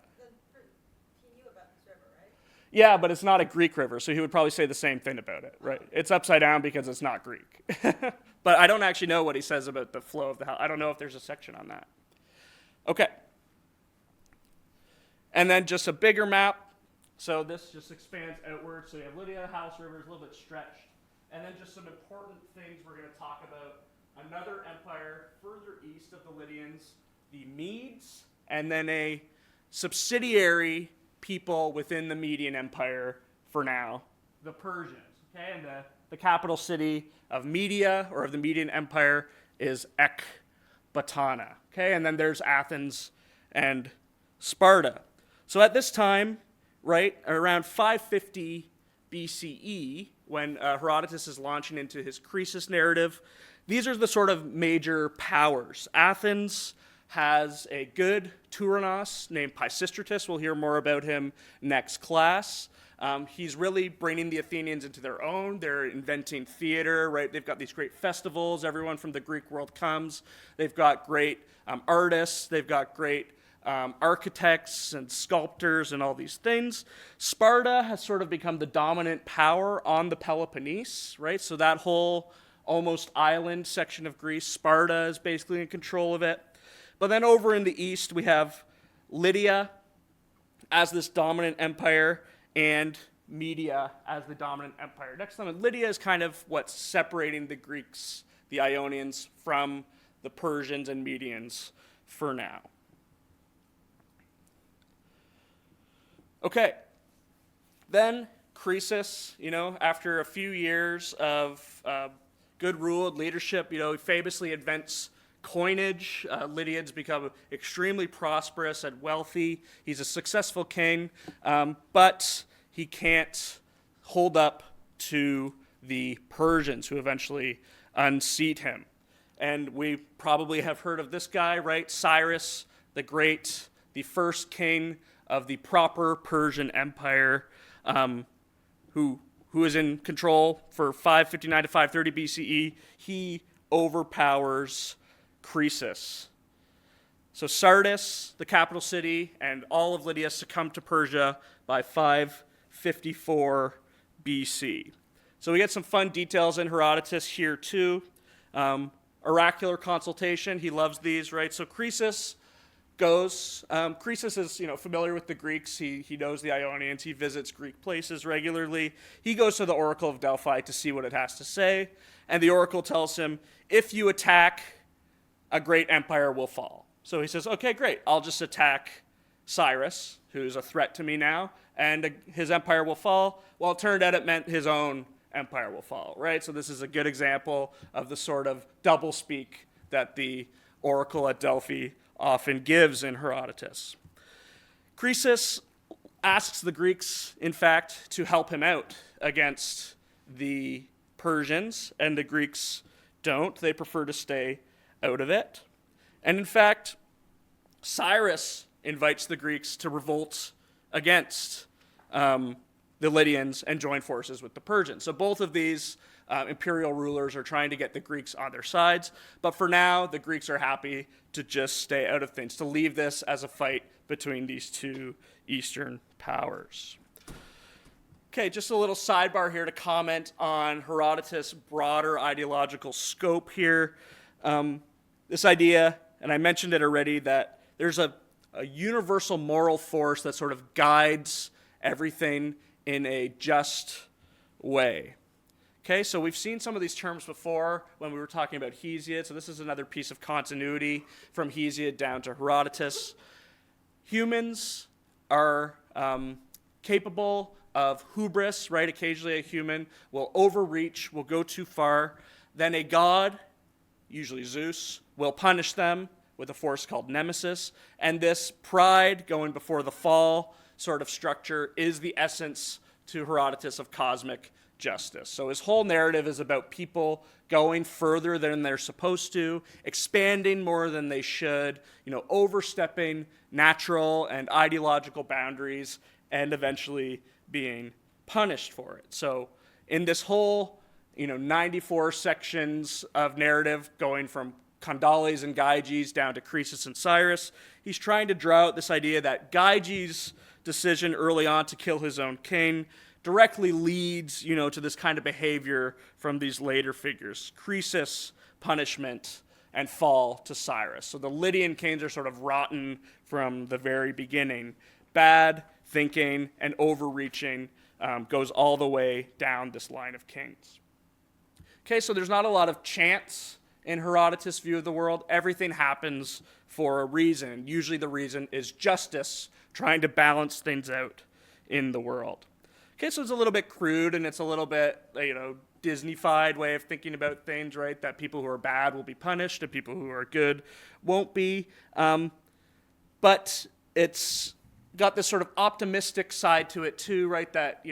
He knew about this river, right? Yeah, but it's not a Greek river, so he would probably say the same thing about it, right? It's upside down because it's not Greek. But I don't actually know what he says about the flow of the I don't know if there's a section on that. Okay. And then just a bigger map. So this just expands outward. So you have Lydia, Halys River is a little bit stretched. And then just some important things we're going to talk about. Another empire further east of the Lydians, the Medes, and then a subsidiary people within the Median Empire for now, the Persians. Okay, and the capital city of Media, or of the Median Empire, is Ecbatana. Okay, and then there's Athens and Sparta. So at this time, right, around 550 BCE, when Herodotus is launching into his Croesus narrative, these are the sort of major powers. Athens has a good Turanos named Pisistratus. We'll hear more about him next class. He's really bringing the Athenians into their own. They're inventing theater, right? They've got these great festivals. Everyone from the Greek world comes. They've got great artists. They've got great architects and sculptors and all these things. Sparta has sort of become the dominant power on the Peloponnese, right? So that whole almost island section of Greece, Sparta is basically in control of it. But then over in the east, we have Lydia as this dominant empire and Media as the dominant empire. Next time, Lydia is kind of what's separating the Greeks, the Ionians, from the Persians and Medians for now. Okay, then Croesus, after a few years of good rule and leadership, he famously invents coinage. Lydians become extremely prosperous and wealthy. He's a successful king, but he can't hold up to the Persians who eventually unseat him. And we probably have heard of this guy, right? Cyrus the Great, the first king of the proper Persian Empire, who who is in control for 559 to 530 BCE, he overpowers Croesus. So Sardis, the capital city, and all of Lydia succumb to Persia by 554 BC. So we get some fun details in Herodotus here too. Oracular consultation, he loves these, right? So Croesus goes, Croesus is familiar with the Greeks, he knows the Ionians, he visits Greek places regularly. He goes to the Oracle of Delphi to see what it has to say, and the Oracle tells him, if you attack, a great empire will fall. So he says, okay, great, I'll just attack Cyrus, who's a threat to me now, and his empire will fall. Well, it turned out it meant his own empire will fall, right? So this is a good example of the sort of doublespeak that the Oracle at Delphi often gives in Herodotus. Croesus asks the Greeks, in fact, to help him out against the Persians, and the Greeks don't. They prefer to stay out of it. And in fact, Cyrus invites the Greeks to revolt against the Lydians and join forces with the Persians. So both of these imperial rulers are trying to get the Greeks on their sides, but for now, the Greeks are happy to just stay out of things, to leave this as a fight between these two Eastern powers. Okay, just a little sidebar here to comment on Herodotus' broader ideological scope here. This idea, and I mentioned it already, that there's a universal moral force that sort of guides everything in a just way. Okay, so we've seen some of these terms before when we were talking about Hesiod, so this is another piece of continuity from Hesiod down to Herodotus. Humans are capable of hubris, right? Occasionally a human will overreach, will go too far. Then a god, usually Zeus, will punish them with a force called nemesis. And this pride going before the fall sort of structure is the essence to Herodotus of cosmic justice. So his whole narrative is about people going further than they're supposed to, expanding more than they should, overstepping natural and ideological boundaries, and eventually being punished for it. So in this whole 94 sections of narrative going from Kandales and Gyges down to Croesus and Cyrus, he's trying to draw out this idea that Gyges' decision early on to kill his own king directly leads, to this kind of behavior from these later figures. Croesus, punishment, and fall to Cyrus. So the Lydian kings are sort of rotten from the very beginning. Bad thinking and overreaching goes all the way down this line of kings. Okay, so there's not a lot of chance in Herodotus' view of the world. Everything happens for a reason. Usually the reason is justice, trying to balance things out in the world. Okay, so it's a little bit crude and it's a little bit, Disney-fied way of thinking about things, right? That people who are bad will be punished and people who are good won't be. But it's got this sort of optimistic side to it too, right? That,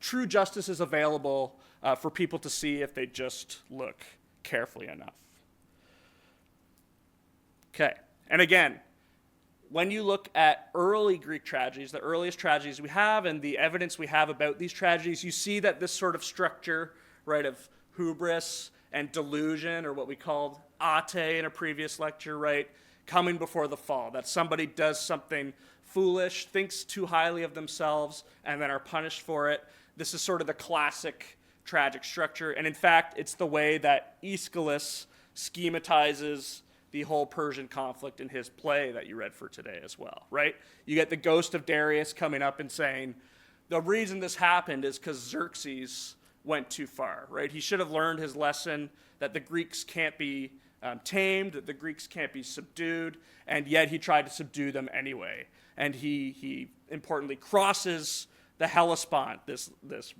true justice is available for people to see if they just look carefully enough. Okay, and again, when you look at early Greek tragedies, the earliest tragedies we have and the evidence we have about these tragedies, you see that this sort of structure, right, of hubris and delusion, or what we called ate in a previous lecture, right, coming before the fall, that somebody does something foolish, thinks too highly of themselves, and then are punished for it. This is sort of the classic tragic structure, and in fact, it's the way that Aeschylus schematizes the whole Persian conflict in his play that you read for today as well, right? You get the ghost of Darius coming up and saying, the reason this happened is because Xerxes went too far, right? He should have learned his lesson that the Greeks can't be tamed, that the Greeks can't be subdued, and yet he tried to subdue them anyway. And he importantly crosses the Hellespont, this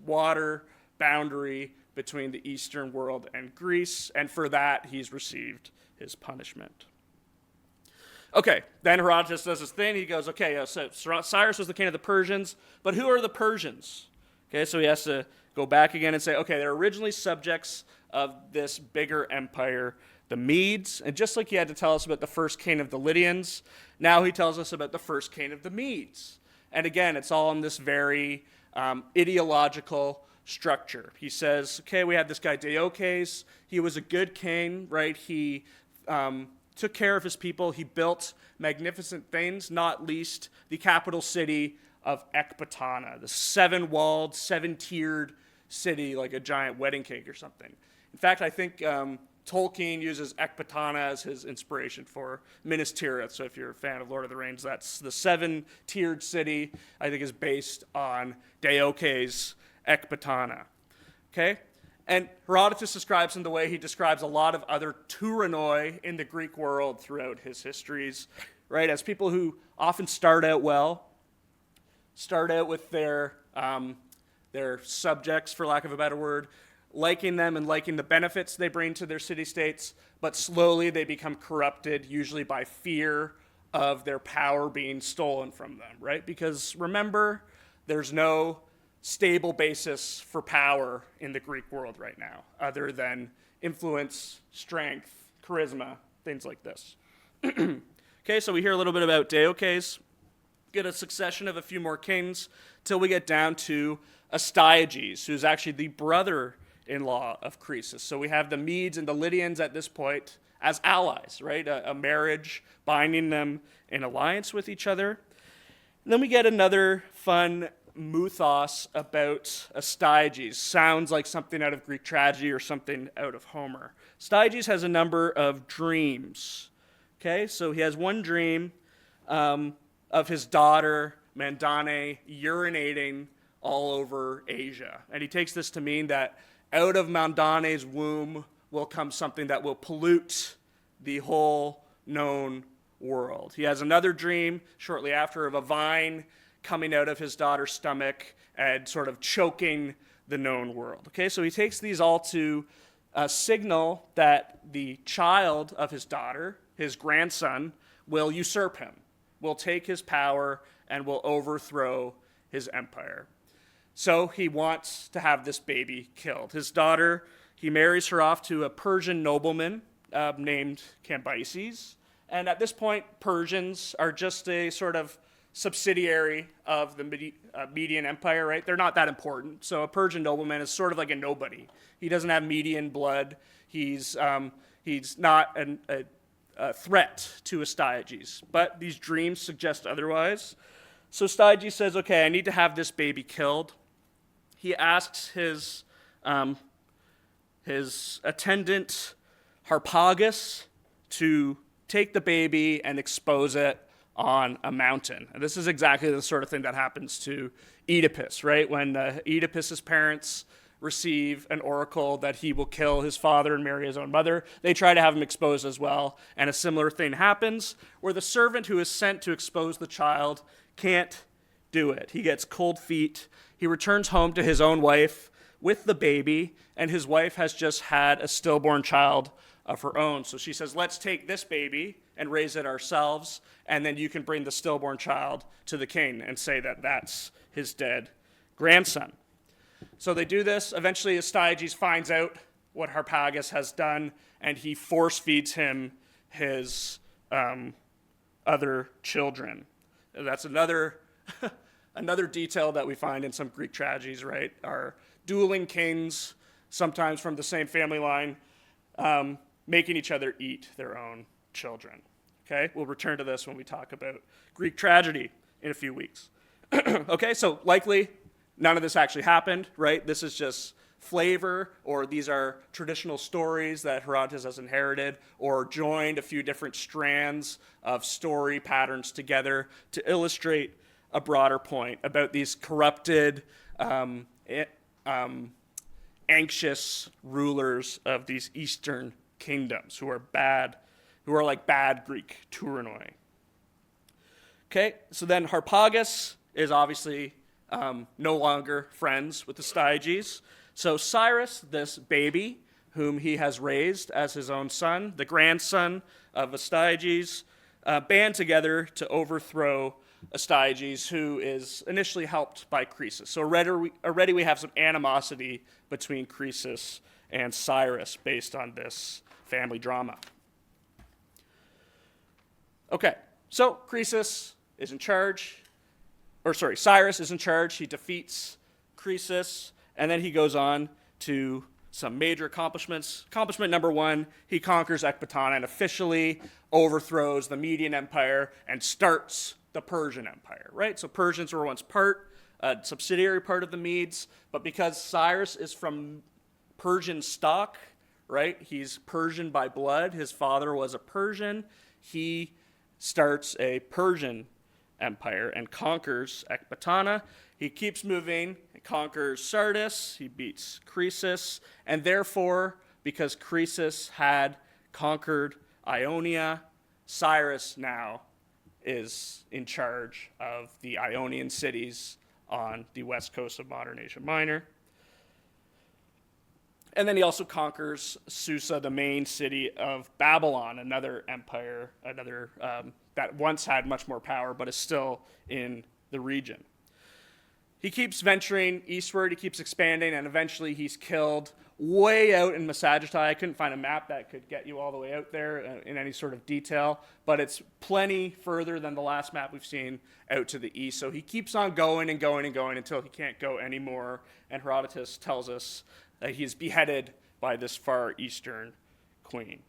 water boundary between the Eastern world and Greece, and for that he's received his punishment. Okay, then Herodotus does his thing. He goes, okay, so Cyrus was the king of the Persians, but who are the Persians? Okay, so he has to go back again and say, okay, they're originally subjects of this bigger empire, the Medes, and just like he had to tell us about the first king of the Lydians, now he tells us about the first king of the Medes. And again, it's all in this very ideological structure. He says, okay, we had this guy Deokes. He was a good king, right? He took care of his people. He built magnificent things, not least the capital city of Ecbatana, the 7-walled, 7-tiered city, like a giant wedding cake or something. In fact, I think Tolkien uses Ecbatana as his inspiration for Minas Tirith. So if you're a fan of Lord of the Rings, that's the 7-tiered city, I think, is based on Deokes' Ecbatana. Okay? And Herodotus describes him the way he describes a lot of other Turanoi in the Greek world throughout his histories, right? As people who often start out well, start out with their subjects, for lack of a better word, liking them and liking the benefits they bring to their city-states, but slowly they become corrupted, usually by fear of their power being stolen from them, right? Because remember, there's no stable basis for power in the Greek world right now, other than influence, strength, charisma, things like this. Okay, so we hear a little bit about Deokes, get a succession of a few more kings, till we get down to Astyages, who's actually the brother-in-law of Croesus. So we have the Medes and the Lydians at this point as allies, right? A marriage binding them in alliance with each other. And then we get another fun mythos about Astyages. Sounds like something out of Greek tragedy or something out of Homer. Astyages has a number of dreams. Okay, so he has one dream of his daughter, Mandane, urinating all over Asia. And he takes this to mean that out of Mandane's womb will come something that will pollute the whole known world. He has another dream shortly after of a vine coming out of his daughter's stomach and sort of choking the known world. Okay, so he takes these all to signal that the child of his daughter, his grandson, will usurp him, will take his power, and will overthrow his empire. So he wants to have this baby killed. His daughter, he marries her off to a Persian nobleman named Cambyses. And at this point, Persians are just a sort of subsidiary of the Median Empire, right? They're not that important. So a Persian nobleman is sort of like a nobody. He doesn't have Median blood. He's not a threat to Astyages. But these dreams suggest otherwise. So Astyages says, okay, I need to have this baby killed. He asks his attendant Harpagus to take the baby and expose it on a mountain. And this is exactly the sort of thing that happens to Oedipus, right? When Oedipus's parents receive an oracle that he will kill his father and marry his own mother, they try to have him exposed as well. And a similar thing happens where the servant who is sent to expose the child can't do it. He gets cold feet. He returns home to his own wife with the baby, and his wife has just had a stillborn child of her own. So she says, let's take this baby and raise it ourselves, and then you can bring the stillborn child to the king and say that that's his dead grandson. So they do this. Eventually, Astyages finds out what Harpagus has done, and he force feeds him his other children. And that's another detail that we find in some Greek tragedies, right? Are dueling kings, sometimes from the same family line, making each other eat their own children. Okay, we'll return to this when we talk about Greek tragedy in a few weeks. Okay, so likely none of this actually happened, right? This is just flavor, or these are traditional stories that Herodotus has inherited, or joined a few different strands of story patterns together to illustrate a broader point about these corrupted, anxious rulers of these Eastern kingdoms who are bad, who are like bad Greek Turanoi. Okay, so then Harpagus is obviously no longer friends with Astyages. So Cyrus, this baby, whom he has raised as his own son, the grandson of Astyages, band together to overthrow Astyages, who is initially helped by Croesus. So already we have some animosity between Croesus and Cyrus based on this family drama. Okay, so Cyrus is in charge. He defeats Croesus, And then he goes on to some major accomplishments. Accomplishment number 1, he conquers Ecbatana and officially overthrows the Median Empire and starts the Persian Empire, right? So Persians were once a subsidiary part of the Medes, but because Cyrus is from Persian stock, right? He's Persian by blood. His father was a Persian. He starts a Persian empire and conquers Ecbatana. He keeps moving, conquers Sardis, he beats Croesus, and therefore, because Croesus had conquered Ionia, Cyrus now is in charge of the Ionian cities on the west coast of modern Asia Minor. And then he also conquers Susa, the main city of Babylon, another empire, that once had much more power, but is still in the region. He keeps venturing eastward, he keeps expanding, and eventually he's killed way out in Massagetai. I couldn't find a map that could get you all the way out there in any sort of detail, but it's plenty further than the last map we've seen out to the east. So he keeps on going and going and going until he can't go anymore, and Herodotus tells us that he's beheaded by this far eastern queen.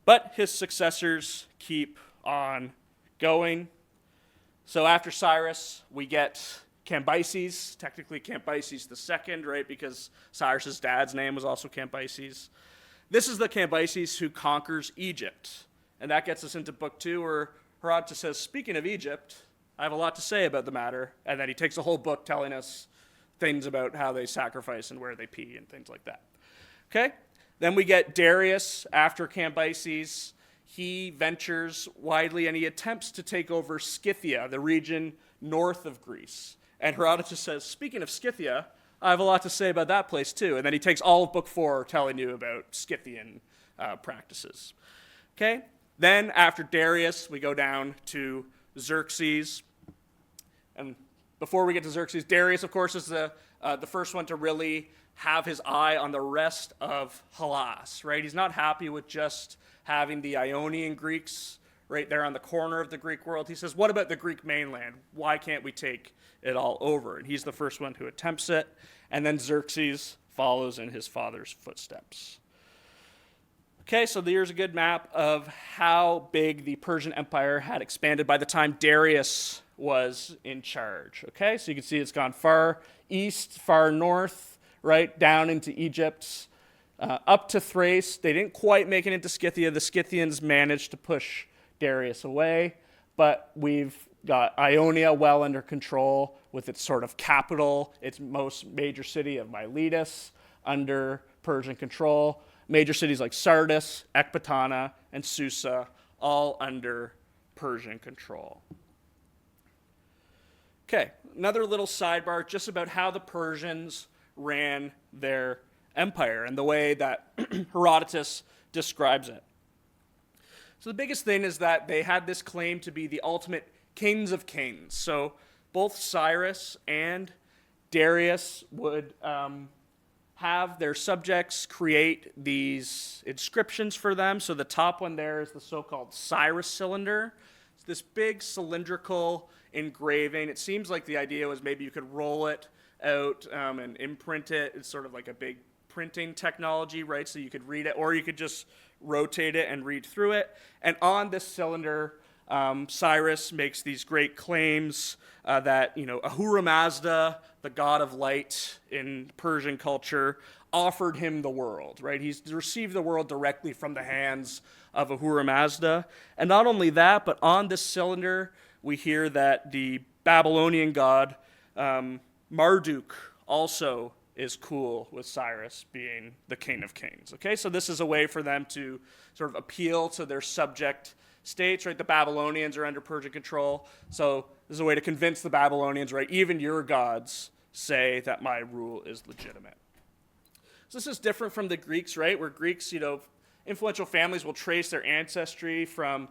But his successors keep on going. So after Cyrus, we get Cambyses, technically Cambyses II, right, because Cyrus's dad's name was also Cambyses. This is the Cambyses who conquers Egypt. And that gets us into book 2, where Herodotus says, speaking of Egypt, I have a lot to say about the matter. And then he takes a whole book telling us things about how they sacrifice and where they pee and things like that. Okay? Then we get Darius after Cambyses. He ventures widely and he attempts to take over Scythia, the region north of Greece. And Herodotus says, speaking of Scythia, I have a lot to say about that place too. And then he takes all of book 4 telling you about Scythian practices. Okay? Then after Darius, we go down to Xerxes. And before we get to Xerxes, Darius, of course, is the first one to really have his eye on the rest of Hellas, right? He's not happy with just having the Ionian Greeks right there on the corner of the Greek world. He says, what about the Greek mainland? Why can't we take it all over? And he's the first one who attempts it. And then Xerxes follows in his father's footsteps. Okay, so here's a good map of how big the Persian Empire had expanded by the time Darius was in charge. Okay, so you can see it's gone far east, far north, right, down into Egypt, up to Thrace. They didn't quite make it into Scythia. The Scythians managed to push Darius away, but we've got Ionia well under control with its sort of capital, its most major city of Miletus under Persian control. Major cities like Sardis, Ecbatana, and Susa, all under Persian control. Okay, another little sidebar just about how the Persians ran their empire and the way that Herodotus describes it. So the biggest thing is that they had this claim to be the ultimate kings of kings. So both Cyrus and Darius would have their subjects create these inscriptions for them. So the top one there is the so-called Cyrus cylinder. It's this big cylindrical engraving. It seems like the idea was maybe you could roll it out and imprint it. It's sort of like a big printing technology, right? So you could read it, or you could just rotate it and read through it. And on this cylinder, Cyrus makes these great claims that, Ahura Mazda, the god of light in Persian culture, offered him the world, right? He's received the world directly from the hands of Ahura Mazda. And not only that, but on this cylinder, we hear that the Babylonian god Marduk also is cool with Cyrus being the king of kings. Okay, so this is a way for them to sort of appeal to their subject states, right? The Babylonians are under Persian control, so this is a way to convince the Babylonians, right? Even your gods say that my rule is legitimate. So this is different from the Greeks, right? Where Greeks, influential families will trace their ancestry from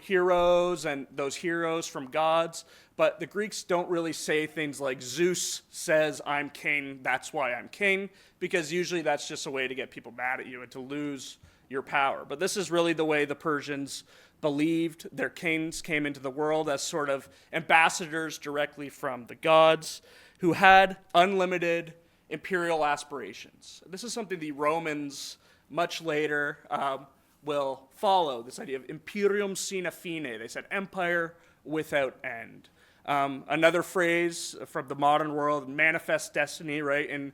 heroes and those heroes from gods. But the Greeks don't really say things like Zeus says I'm king, that's why I'm king, because usually that's just a way to get people mad at you and to lose your power. But this is really the way the Persians believed their kings came into the world, as sort of ambassadors directly from the gods who had unlimited imperial aspirations. This is something the Romans much later will follow, this idea of imperium sine fine. They said empire without end. Another phrase from the modern world, manifest destiny, right? In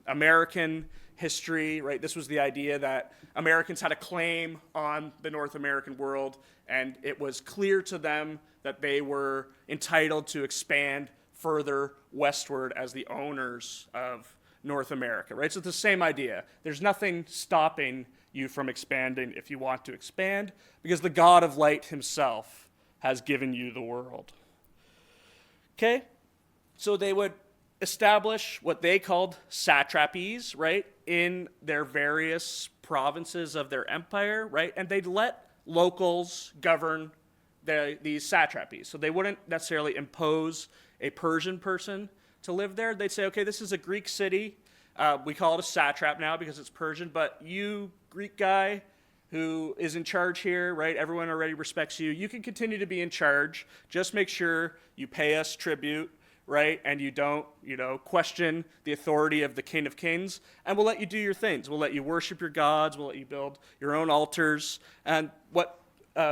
American history, right? This was the idea that Americans had a claim on the North American world, and it was clear to them that they were entitled to expand further westward as the owners of North America, right? So it's the same idea. There's nothing stopping you from expanding if you want to expand, because the God of light himself has given you the world. Okay? So they would establish what they called satrapies, right, in their various provinces of their empire, right? And they'd let locals govern these satrapies. So they wouldn't necessarily impose a Persian person to live there. They'd say, okay, this is a Greek city. We call it a satrap now because it's Persian, but you, Greek guy who is in charge here, right? Everyone already respects you. You can continue to be in charge. Just make sure you pay us tribute, right? And you don't, question the authority of the King of Kings. And we'll let you do your things. We'll let you worship your gods. We'll let you build your own altars. And what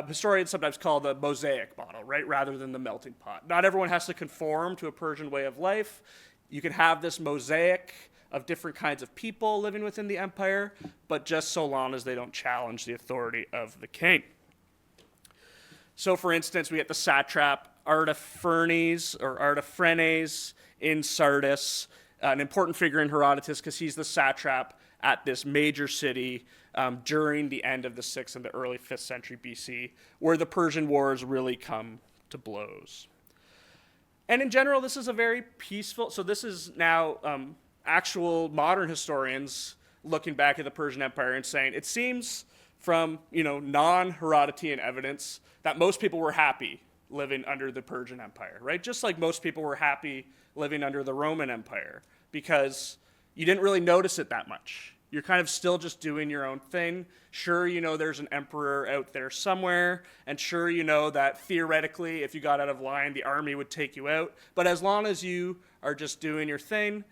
historians sometimes call the mosaic model, right? Rather than the melting pot. Not everyone has to conform to a Persian way of life. You can have this mosaic of different kinds of people living within the empire, but just so long as they don't challenge the authority of the king. So, for instance, we get the satrap Artaphernes or Artaphernes in Sardis, an important figure in Herodotus because he's the satrap at this major city during the end of the 6th and the early 5th century BC, where the Persian Wars really come to blows. And in general, this is a very peaceful, so this is now actual modern historians looking back at the Persian Empire and saying, it seems from, non-Herodotean evidence that most people were happy living under the Persian Empire, right? Just like most people were happy living under the Roman Empire, because you didn't really notice it that much. You're kind of still just doing your own thing. Sure, there's an emperor out there somewhere, and sure, that theoretically, if you got out of line, the army would take you out. But as long as you are just doing your thing,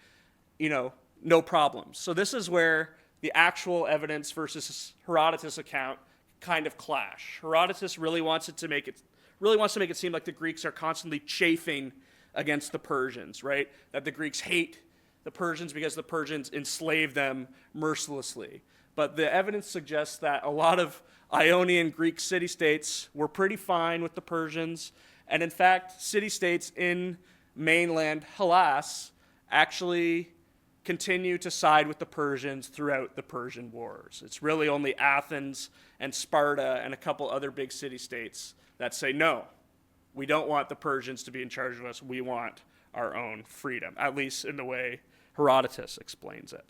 no problems. So this is where the actual evidence versus Herodotus account kind of clash. Herodotus really wants to make it seem like the Greeks are constantly chafing against the Persians, right? That the Greeks hate the Persians because the Persians enslave them mercilessly. But the evidence suggests that a lot of Ionian Greek city-states were pretty fine with the Persians, and in fact, city-states in mainland Hellas actually continue to side with the Persians throughout the Persian Wars. It's really only Athens and Sparta and a couple other big city-states that say, no, we don't want the Persians to be in charge of us. We want our own freedom, at least in the way Herodotus explains it.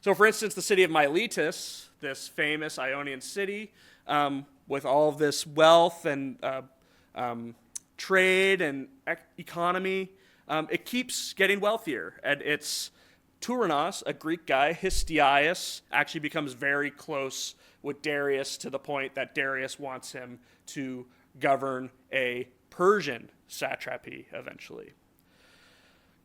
So, for instance, the city of Miletus, this famous Ionian city, with all of this wealth and trade and economy, it keeps getting wealthier, and it's Turanos, a Greek guy, Histiaeus, actually becomes very close with Darius to the point that Darius wants him to govern a Persian satrapy eventually.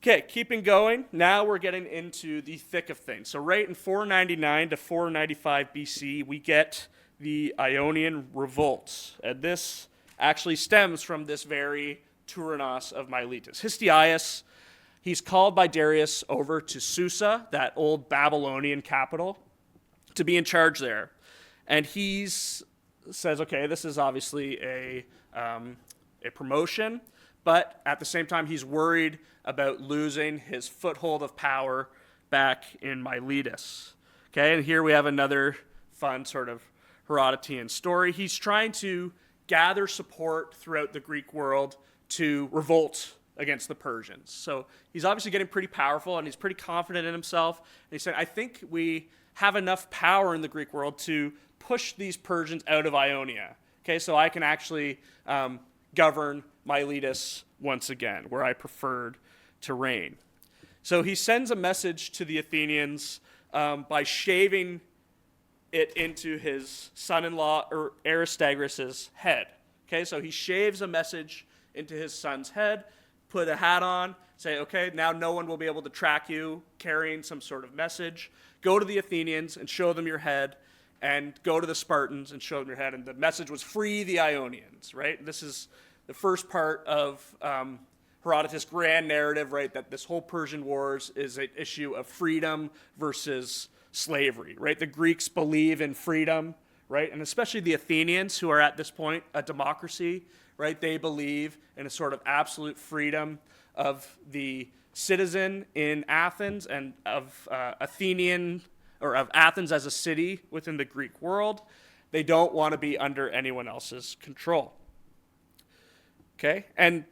Okay, keeping going, now we're getting into the thick of things. So right in 499 to 495 BC, we get the Ionian Revolt, and this actually stems from this very Turanos of Miletus. Histiaeus, he's called by Darius over to Susa, that old Babylonian capital, to be in charge there. And he says, okay, this is obviously a promotion, but at the same time, he's worried about losing his foothold of power back in Miletus. Okay, and here we have another fun sort of Herodotean story. He's trying to gather support throughout the Greek world to revolt against the Persians. So he's obviously getting pretty powerful, and he's pretty confident in himself. And he said, I think we have enough power in the Greek world to push these Persians out of Ionia. Okay, so I can actually govern Miletus once again, where I preferred to reign. So he sends a message to the Athenians by shaving it into his son-in-law Aristagoras' head. Okay, so he shaves a message into his son's head, put a hat on, say, okay, now no one will be able to track you carrying some sort of message. Go to the Athenians and show them your head, and go to the Spartans and show them your head. And the message was free the Ionians, right? This is the first part of Herodotus' grand narrative, right, that this whole Persian Wars is an issue of freedom versus slavery, right? The Greeks believe in freedom, right? And especially the Athenians, who are at this point a democracy, right? They believe in a sort of absolute freedom of the citizen in Athens and of of Athens as a city within the Greek world. They don't want to be under anyone else's control. Okay, and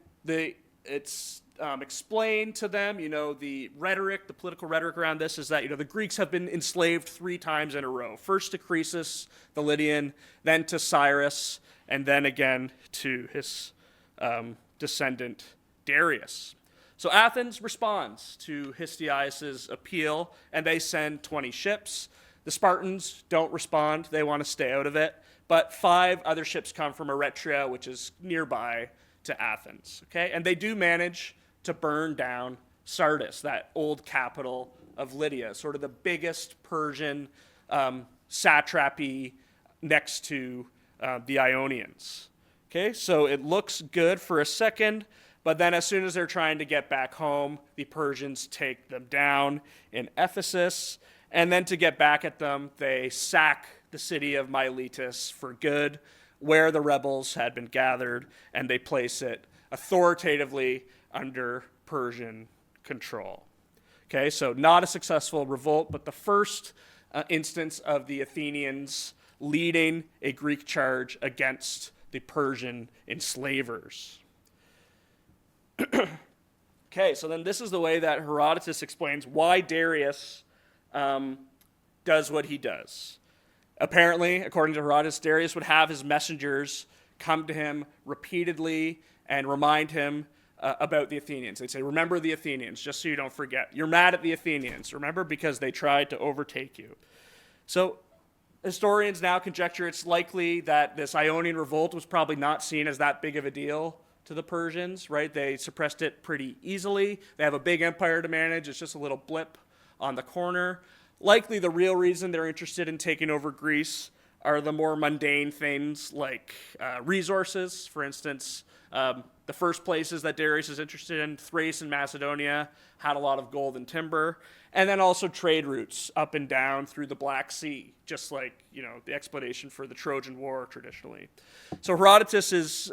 it's explained to them, the rhetoric, the political rhetoric around this is that, the Greeks have been enslaved 3 times in a row. First to Croesus, the Lydian, then to Cyrus, and then again to his descendant Darius. So Athens responds to Histiaeus' appeal, and they send 20 ships. The Spartans don't respond. They want to stay out of it. But 5 other ships come from Eretria, which is nearby to Athens. Okay? And they do manage to burn down Sardis, that old capital of Lydia, sort of the biggest Persian satrapy next to the Ionians. Okay? So it looks good for a second. But then as soon as they're trying to get back home, the Persians take them down in Ephesus. And then to get back at them, they sack the city of Miletus for good, where the rebels had been gathered, and they place it authoritatively under Persian control. Okay, so not a successful revolt, but the first instance of the Athenians leading a Greek charge against the Persian enslavers. Okay, so then this is the way that Herodotus explains why Darius does what he does. Apparently, according to Herodotus, Darius would have his messengers come to him repeatedly and remind him about the Athenians. They'd say, remember the Athenians, just so you don't forget. You're mad at the Athenians, remember, because they tried to overtake you. So historians now conjecture it's likely that this Ionian revolt was probably not seen as that big of a deal to the Persians, right? They suppressed it pretty easily. They have a big empire to manage. It's just a little blip on the corner. Likely the real reason they're interested in taking over Greece are the more mundane things like resources. For instance, the first places that Darius is interested in, Thrace and Macedonia, had a lot of gold and timber. And then also trade routes up and down through the Black Sea, just like, the explanation for the Trojan War traditionally. So Herodotus is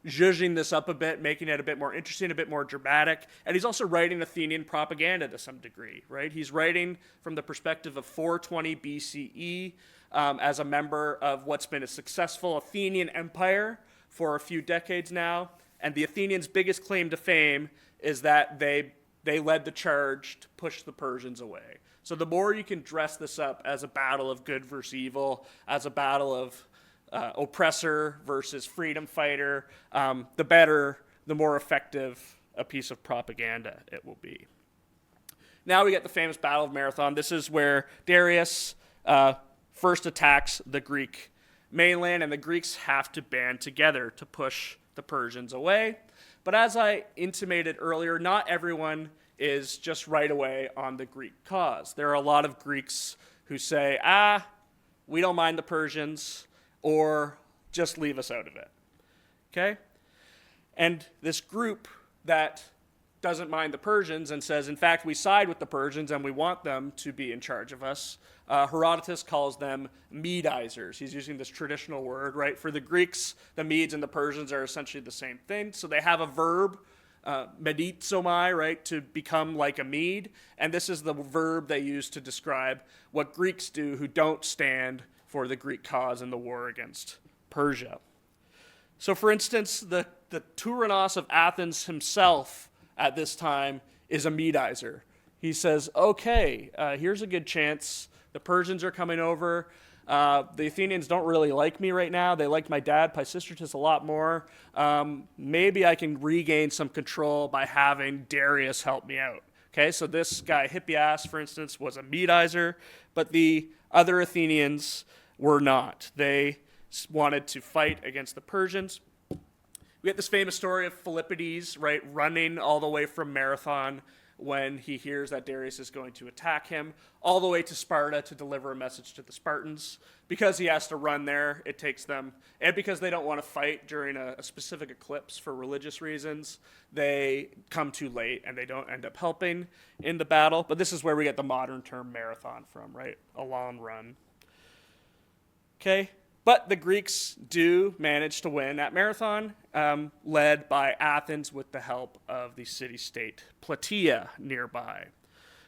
zhuzhing this up a bit, making it a bit more interesting, a bit more dramatic. And he's also writing Athenian propaganda to some degree, right? He's writing from the perspective of 420 BCE as a member of what's been a successful Athenian empire for a few decades now. And the Athenians' biggest claim to fame is that they led the charge to push the Persians away. So the more you can dress this up as a battle of good versus evil, as a battle of oppressor versus freedom fighter, the better, the more effective a piece of propaganda it will be. Now we get the famous Battle of Marathon. This is where Darius first attacks the Greek mainland, and the Greeks have to band together to push the Persians away. But as I intimated earlier, not everyone is just right away on the Greek cause. There are a lot of Greeks who say, we don't mind the Persians, or just leave us out of it, okay? And this group that doesn't mind the Persians and says, in fact, we side with the Persians and we want them to be in charge of us, Herodotus calls them Medizers. He's using this traditional word, right? For the Greeks, the Medes and the Persians are essentially the same thing. So they have a verb, meditsomai, right, to become like a Mede. And this is the verb they use to describe what Greeks do who don't stand for the Greek cause in the war against Persia. So for instance, the Turanos of Athens himself at this time is a Medizer. He says, okay, here's a good chance. The Persians are coming over. The Athenians don't really like me right now. They like my dad, Pisistratus, a lot more. Maybe I can regain some control by having Darius help me out. Okay, so this guy, Hippias, for instance, was a Medizer, but the other Athenians were not. They wanted to fight against the Persians. We get this famous story of Philippides, right, running all the way from Marathon when he hears that Darius is going to attack him, all the way to Sparta to deliver a message to the Spartans. Because he has to run there, it takes them, and because they don't want to fight during a specific eclipse for religious reasons, they come too late and they don't end up helping in the battle. But this is where we get the modern term marathon from, right? A long run. Okay, but the Greeks do manage to win at Marathon, led by Athens with the help of the city-state Plataea nearby.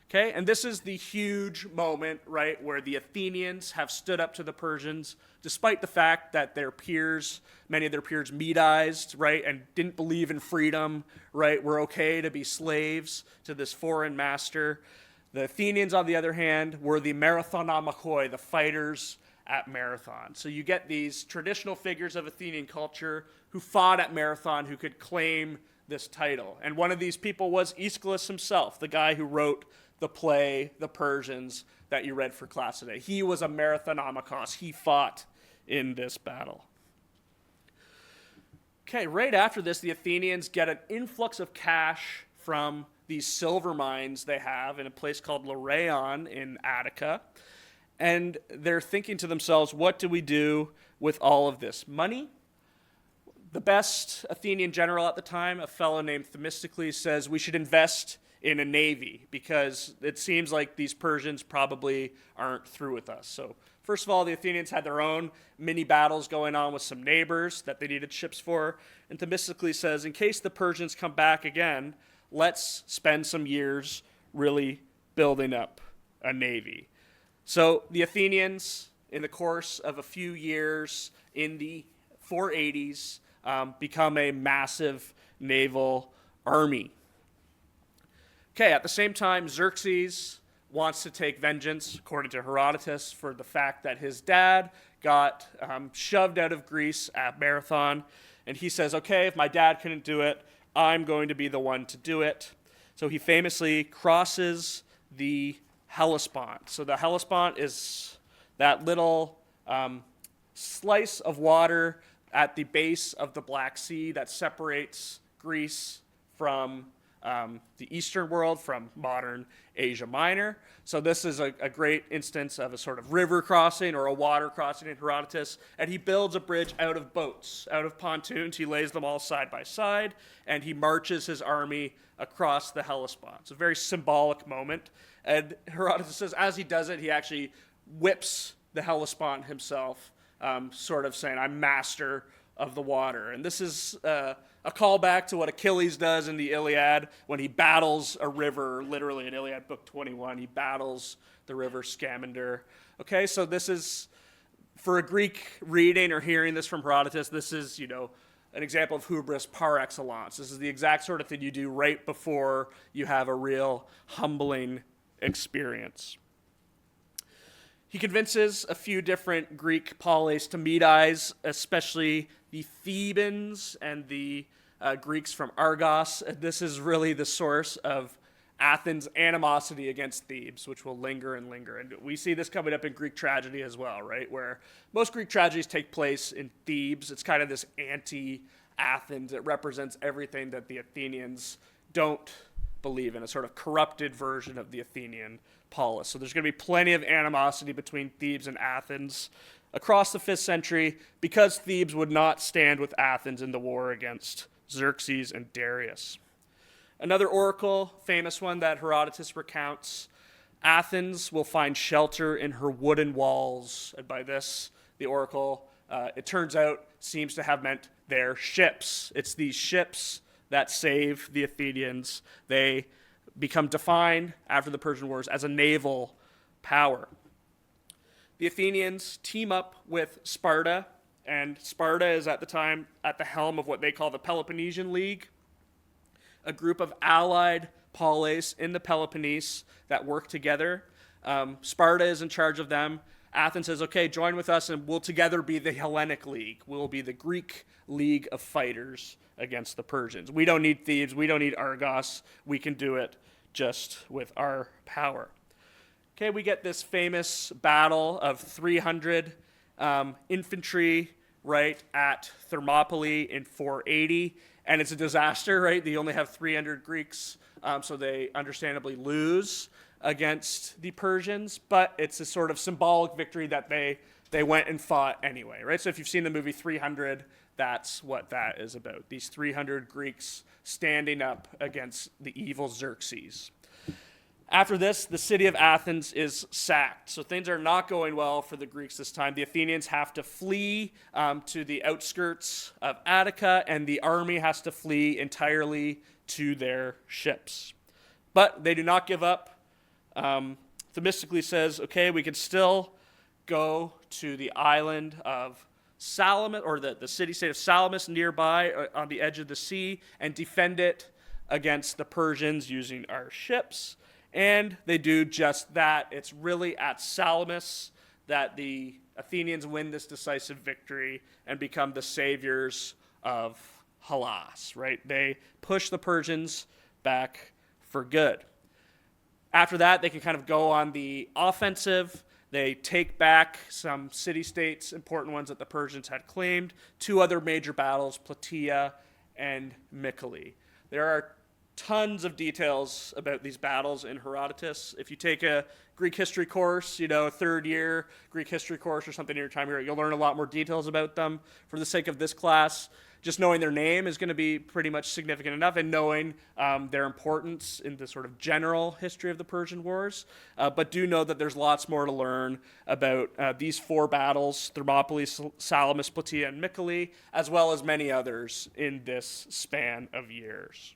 Okay, and this is the huge moment, right, where the Athenians have stood up to the Persians, despite the fact that their peers, many of their peers Medized, right, and didn't believe in freedom, right, were okay to be slaves to this foreign master. The Athenians, on the other hand, were the Marathonomachoi, the fighters at Marathon. So you get these traditional figures of Athenian culture who fought at Marathon who could claim this title. And one of these people was Aeschylus himself, the guy who wrote the play, The Persians, that you read for class today. He was a Marathonomachos. He fought in this battle. Okay, right after this, the Athenians get an influx of cash from these silver mines they have in a place called Lareion in Attica. And they're thinking to themselves, what do we do with all of this money? The best Athenian general at the time, a fellow named Themistocles, says we should invest in a navy because it seems like these Persians probably aren't through with us. So first of all, the Athenians had their own mini battles going on with some neighbors that they needed ships for. And Themistocles says, in case the Persians come back again, let's spend some years really building up a navy. So the Athenians, in the course of a few years in the 480s, become a massive naval army. Okay, at the same time, Xerxes wants to take vengeance, according to Herodotus, for the fact that his dad got shoved out of Greece at Marathon. And he says, okay, if my dad couldn't do it, I'm going to be the one to do it. So he famously crosses the Hellespont. So the Hellespont is that little slice of water at the base of the Black Sea that separates Greece from the Eastern world, from modern Asia Minor. So this is a great instance of a sort of river crossing or a water crossing in Herodotus. And he builds a bridge out of boats, out of pontoons. He lays them all side by side, and he marches his army across the Hellespont. It's a very symbolic moment. And Herodotus says as he does it, he actually whips the Hellespont himself, sort of saying, I'm master of the water. And this is a callback to what Achilles does in the Iliad when he battles a river, literally in Iliad book 21, he battles the river Scamander. Okay, so this is, for a Greek reading or hearing this from Herodotus, this is, an example of hubris par excellence. This is the exact sort of thing you do right before you have a real humbling experience. He convinces a few different Greek polis to Medize, especially the Thebans and the Greeks from Argos. This is really the source of Athens' animosity against Thebes, which will linger and linger. And we see this coming up in Greek tragedy as well, right? Where most Greek tragedies take place in Thebes. It's kind of this anti-Athens. It represents everything that the Athenians don't believe in, a sort of corrupted version of the Athenian polis. So there's going to be plenty of animosity between Thebes and Athens across the 5th century because Thebes would not stand with Athens in the war against Xerxes and Darius. Another oracle, famous one that Herodotus recounts, Athens will find shelter in her wooden walls. And by this, the oracle, it turns out, seems to have meant their ships. It's these ships that save the Athenians. They become defined after the Persian Wars as a naval power. The Athenians team up with Sparta, and Sparta is at the time at the helm of what they call the Peloponnesian League, a group of allied polis in the Peloponnese that work together. Sparta is in charge of them. Athens says, okay, join with us and we'll together be the Hellenic League. We'll be the Greek League of fighters against the Persians. We don't need Thebes. We don't need Argos. We can do it just with our power. Okay, we get this famous battle of 300 infantry right at Thermopylae in 480, and it's a disaster, right? They only have 300 Greeks, so they understandably lose against the Persians, but it's a sort of symbolic victory that they went and fought anyway, right? So if you've seen the movie 300, that's what that is about. These 300 Greeks standing up against the evil Xerxes. After this, the city of Athens is sacked. So things are not going well for the Greeks this time. The Athenians have to flee to the outskirts of Attica, and the army has to flee entirely to their ships. But they do not give up. Themistocles says, okay, we can still go to the island of Salamis, or the city-state of Salamis nearby on the edge of the sea, and defend it against the Persians using our ships. And they do just that. It's really at Salamis that the Athenians win this decisive victory and become the saviors of Hellas, right? They push the Persians back for good. After that, they can kind of go on the offensive. They take back some city-states, important ones that the Persians had claimed, 2 other major battles, Plataea and Mycale. There are tons of details about these battles in Herodotus. If you take a Greek history course, a third year Greek history course or something in your time here, you'll learn a lot more details about them. For the sake of this class, just knowing their name is going to be pretty much significant enough, and knowing their importance in the sort of general history of the Persian Wars. But do know that there's lots more to learn about these 4 battles, Thermopylae, Salamis, Plataea, and Mycale, as well as many others in this span of years.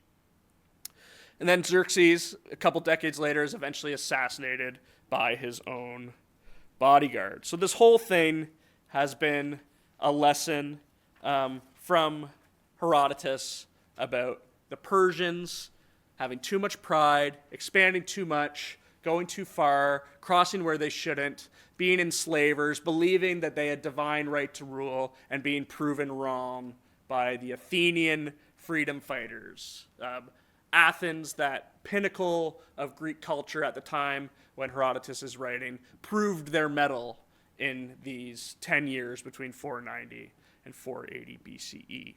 And then Xerxes, a couple decades later, is eventually assassinated by his own bodyguard. So this whole thing has been a lesson from Herodotus about the Persians having too much pride, expanding too much, going too far, crossing where they shouldn't, being enslavers, believing that they had divine right to rule, and being proven wrong by the Athenian freedom fighters. Athens, that pinnacle of Greek culture at the time when Herodotus is writing, proved their mettle in these 10 years between 490 and 480 BCE.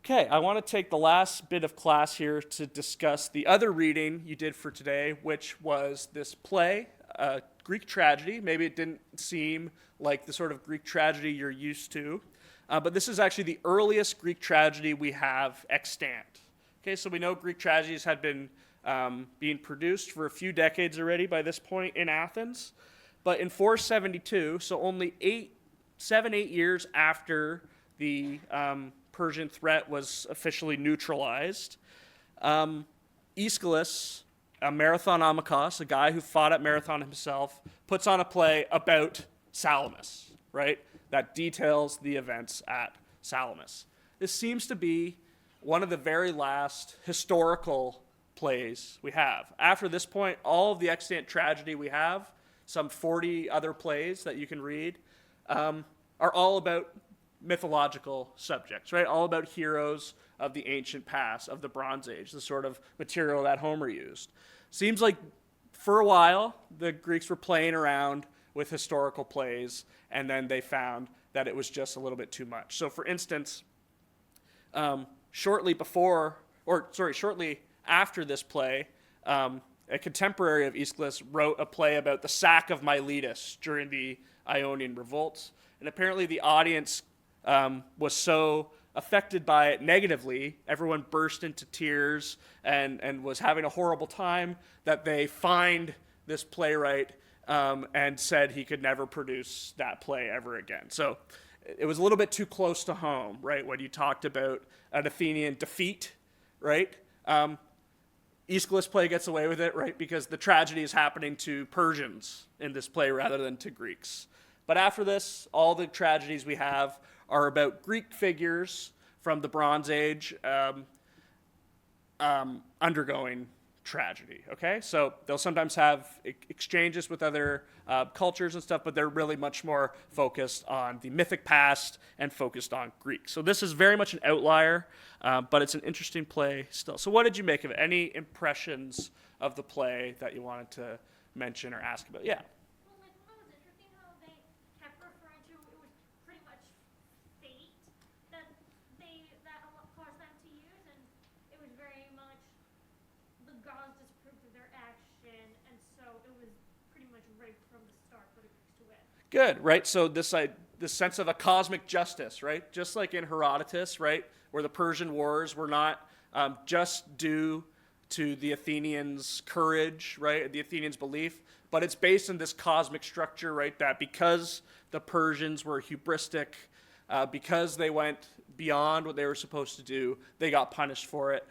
Okay, I want to take the last bit of class here to discuss the other reading you did for today, which was this play, Greek tragedy. Maybe it didn't seem like the sort of Greek tragedy you're used to, but this is actually the earliest Greek tragedy we have extant. Okay, so we know Greek tragedies had been being produced for a few decades already by this point in Athens. But in 472, so only 8 years after the Persian threat was officially neutralized, Aeschylus, a Marathonomachos, a guy who fought at Marathon himself, puts on a play about Salamis, right? That details the events at Salamis. This seems to be one of the very last historical plays we have. After this point, all of the extant tragedy we have, some 40 other plays that you can read, are all about mythological subjects, right? All about heroes of the ancient past, of the Bronze Age, the sort of material that Homer used. Seems like for a while, the Greeks were playing around with historical plays, and then they found that it was just a little bit too much. So for instance, shortly after this play, a contemporary of Aeschylus wrote a play about the sack of Miletus during the Ionian revolts. And apparently the audience was so affected by it negatively, everyone burst into tears and was having a horrible time, that they fined this playwright and said he could never produce that play ever again. So it was a little bit too close to home, right, when you talked about an Athenian defeat, right? Aeschylus' play gets away with it, right, because the tragedy is happening to Persians in this play rather than to Greeks. But after this, all the tragedies we have are about Greek figures from the Bronze Age undergoing tragedy, okay? So they'll sometimes have exchanges with other cultures and stuff, but they're really much more focused on the mythic past and focused on Greek. So this is very much an outlier, but it's an interesting play still. So what did you make of it? Any impressions of the play that you wanted to mention or ask about? Yeah. Well, I thought it was interesting how they kept referring to it was pretty much much rigged from the start for the Greeks to win. Good, right? So this sense of a cosmic justice, right? Just like in Herodotus, right, where the Persian wars were not just due to the Athenians' courage, right, the Athenians' belief, but it's based on this cosmic structure, right, that because the Persians were hubristic, because they went beyond what they were supposed to do, they got punished for it.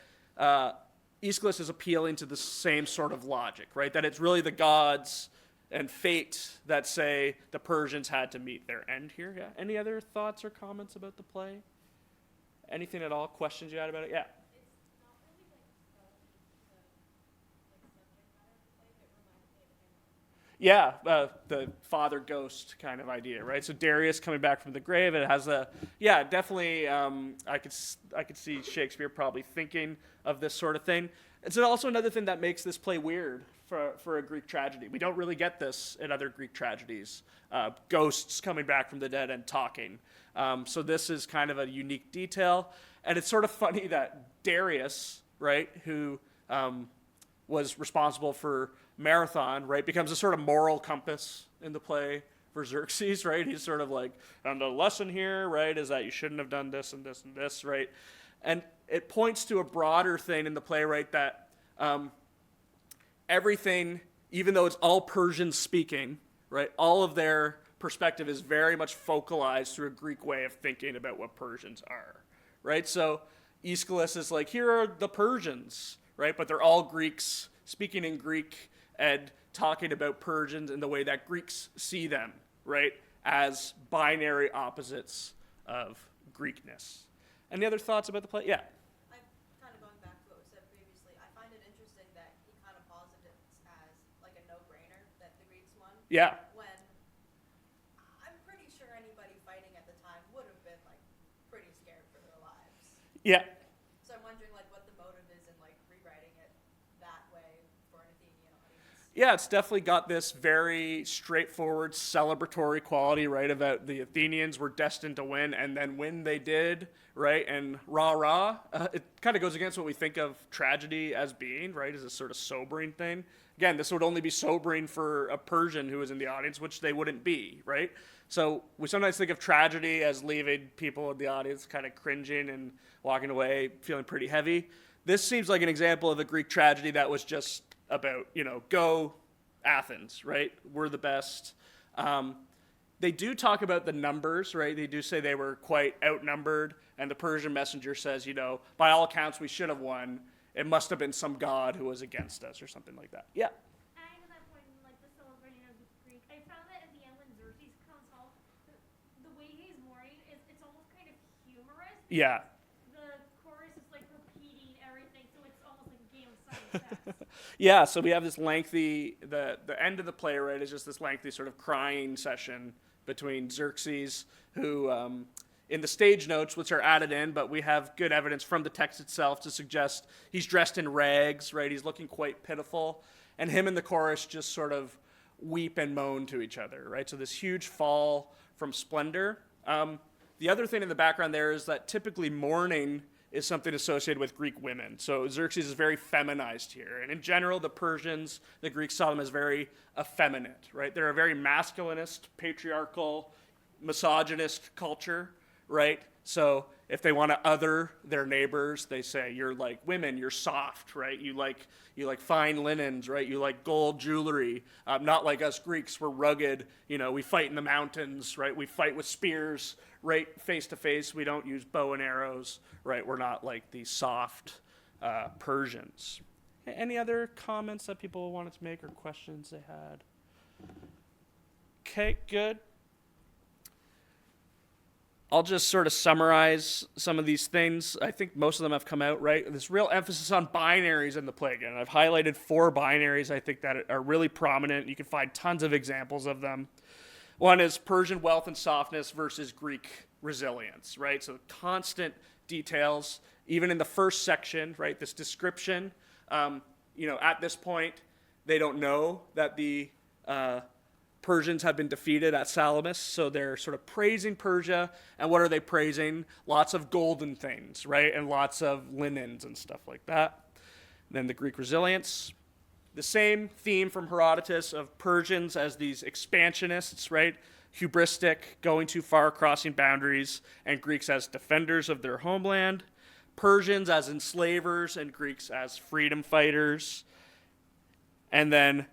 Aeschylus is appealing to the same sort of logic, right, that it's really the gods and fate that say the Persians had to meet their end here. Yeah. Any other thoughts or comments about the play? Anything at all? Questions you had about it? Yeah. It's not really like Yeah, the father ghost kind of idea, right? So Darius coming back from the grave, it has definitely. I could see Shakespeare probably thinking of this sort of thing. It's also another thing that makes this play weird for a Greek tragedy. We don't really get this in other Greek tragedies. Ghosts coming back from the dead and talking. So this is kind of a unique detail, and it's sort of funny that Darius, right, who was responsible for Marathon, right, becomes a sort of moral compass in the play for Xerxes, right? He's sort of like, and the lesson here, right, is that you shouldn't have done this and this and this, right? And it points to a broader thing in the play, right, that everything, even though it's all Persian speaking, right, all of their perspective is very much focalized through a Greek way of thinking about what Persians are, right? So Aeschylus is like, here are the Persians, right? But they're all Greeks speaking in Greek and talking about Persians in the way that Greeks see them, right? As binary opposites of Greekness. Any other thoughts about the play? Yeah. I'm kind of going back to what was said previously. I find it interesting that he kind of posits it as like a no-brainer that the Greeks won. Yeah. When I'm pretty sure anybody fighting at the time would have been like pretty scared for their lives. Yeah. So I'm wondering like what the motive is in like rewriting it that way for an Athenian audience. Yeah, it's definitely got this very straightforward celebratory quality, right, about the Athenians were destined to win, and then when they did, right, and rah-rah, it kind of goes against what we think of tragedy as being, right, as a sort of sobering thing. Again, this would only be sobering for a Persian who was in the audience, which they wouldn't be, right? So we sometimes think of tragedy as leaving people in the audience kind of cringing and walking away feeling pretty heavy. This seems like an example of a Greek tragedy that was just about, go Athens, right? We're the best. They do talk about the numbers, right? They do say they were quite outnumbered, and the Persian messenger says, by all accounts, we should have won. It must have been some god who was against us or something like that. Yeah. Adding to that point, like the celebrating of the Greek, I found that at the end when Xerxes comes home, the way he's mourning it's almost kind of humorous. Yeah. The chorus is like repeating everything, so it's almost like a game of silent sex. Yeah, so we have this lengthy, the end of the play, right, is just this lengthy sort of crying session between Xerxes, who, in the stage notes, which are added in, but we have good evidence from the text itself to suggest he's dressed in rags, right, he's looking quite pitiful, and him and the chorus just sort of weep and moan to each other, right, so this huge fall from splendor. The other thing in the background there is that typically mourning is something associated with Greek women. So Xerxes is very feminized here. And in general, the Persians, the Greeks saw them as very effeminate, right? They're a very masculinist, patriarchal, misogynist culture, right? So if they want to other their neighbors, they say, you're like women, you're soft, right? You like fine linens, right? You like gold jewelry. Not like us Greeks, we're rugged. We fight in the mountains, right? We fight with spears, right? Face to face. We don't use bow and arrows, right? We're not like these soft Persians. Any other comments that people wanted to make or questions they had? Okay, good. I'll just sort of summarize some of these things. I think most of them have come out, right? This real emphasis on binaries in the play again. I've highlighted 4 binaries I think that are really prominent. You can find tons of examples of them. One is Persian wealth and softness versus Greek resilience, right? So constant details, even in the first section, right? This description, at this point, they don't know that the Persians have been defeated at Salamis, so they're sort of praising Persia. And what are they praising? Lots of golden things, right? And lots of linens and stuff like that. And then the Greek resilience. the same theme from Herodotus of Persians as these expansionists, right? Hubristic, going too far, crossing boundaries, and Greeks as defenders of their homeland. Persians as enslavers, and Greeks as freedom fighters. And then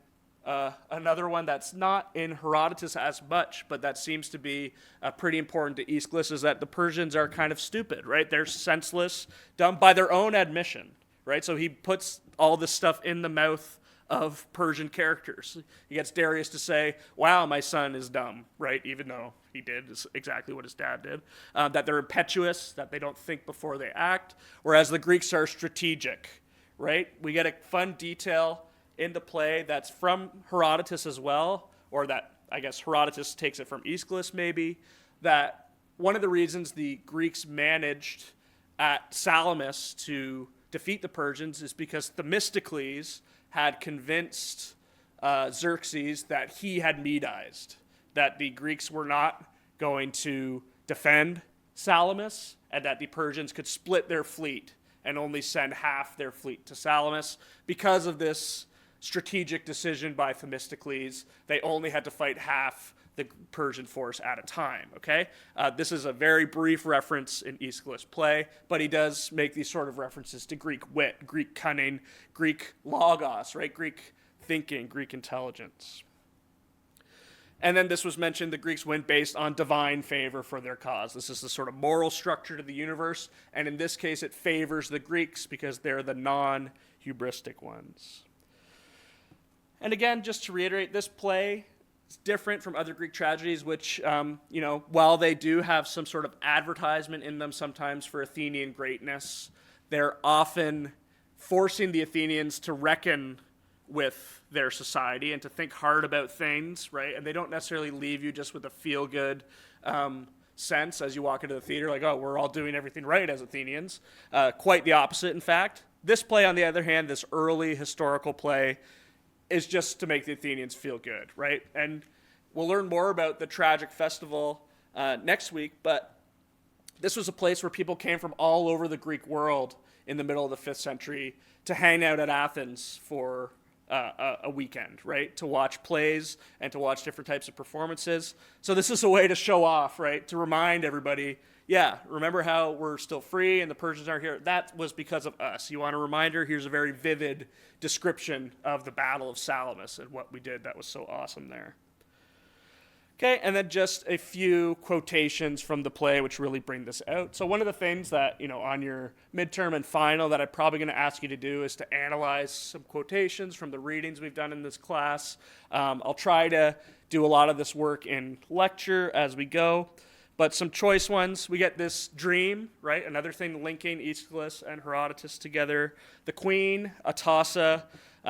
another one that's not in Herodotus as much, but that seems to be pretty important to Aeschylus, is that the Persians are kind of stupid, right? They're senseless, dumb by their own admission, right? So he puts all this stuff in the mouth of Persian characters. He gets Darius to say, wow, my son is dumb, right? Even though he did exactly what his dad did. That they're impetuous, that they don't think before they act, whereas the Greeks are strategic, right? We get a fun detail in the play that's from Herodotus as well, or that I guess Herodotus takes it from Aeschylus maybe, that one of the reasons the Greeks managed at Salamis to defeat the Persians is because Themistocles had convinced Xerxes that he had Medized, that the Greeks were not going to defend Salamis, and that the Persians could split their fleet and only send half their fleet to Salamis. Because of this strategic decision by Themistocles, they only had to fight half the Persian force at a time, okay? This is a very brief reference in Aeschylus' play, but he does make these sort of references to Greek wit, Greek cunning, Greek logos, right? Greek thinking, Greek intelligence. And then this was mentioned, the Greeks went based on divine favor for their cause. This is the sort of moral structure to the universe, and in this case it favors the Greeks because they're the non-hubristic ones. And again, just to reiterate, this play is different from other Greek tragedies, which, while they do have some sort of advertisement in them sometimes for Athenian greatness, they're often forcing the Athenians to reckon with their society and to think hard about things, right? And they don't necessarily leave you just with a feel-good sense as you walk into the theater, like, oh, we're all doing everything right as Athenians. Quite the opposite, in fact. This play, on the other hand, this early historical play, is just to make the Athenians feel good, right? And we'll learn more about the tragic festival next week, but this was a place where people came from all over the Greek world in the middle of the 5th century to hang out at Athens for a weekend, right? To watch plays and to watch different types of performances. So this is a way to show off, right? To remind everybody, yeah, remember how we're still free and the Persians aren't here? That was because of us. You want a reminder? Here's a very vivid description of the Battle of Salamis and what we did that was so awesome there. Okay, and then just a few quotations from the play which really bring this out. So one of the things that, on your midterm and final that I'm probably going to ask you to do is to analyze some quotations from the readings we've done in this class. I'll try to do a lot of this work in lecture as we go, but some choice ones. We get this dream, right? Another thing linking Aeschylus and Herodotus together. The queen, Atossa,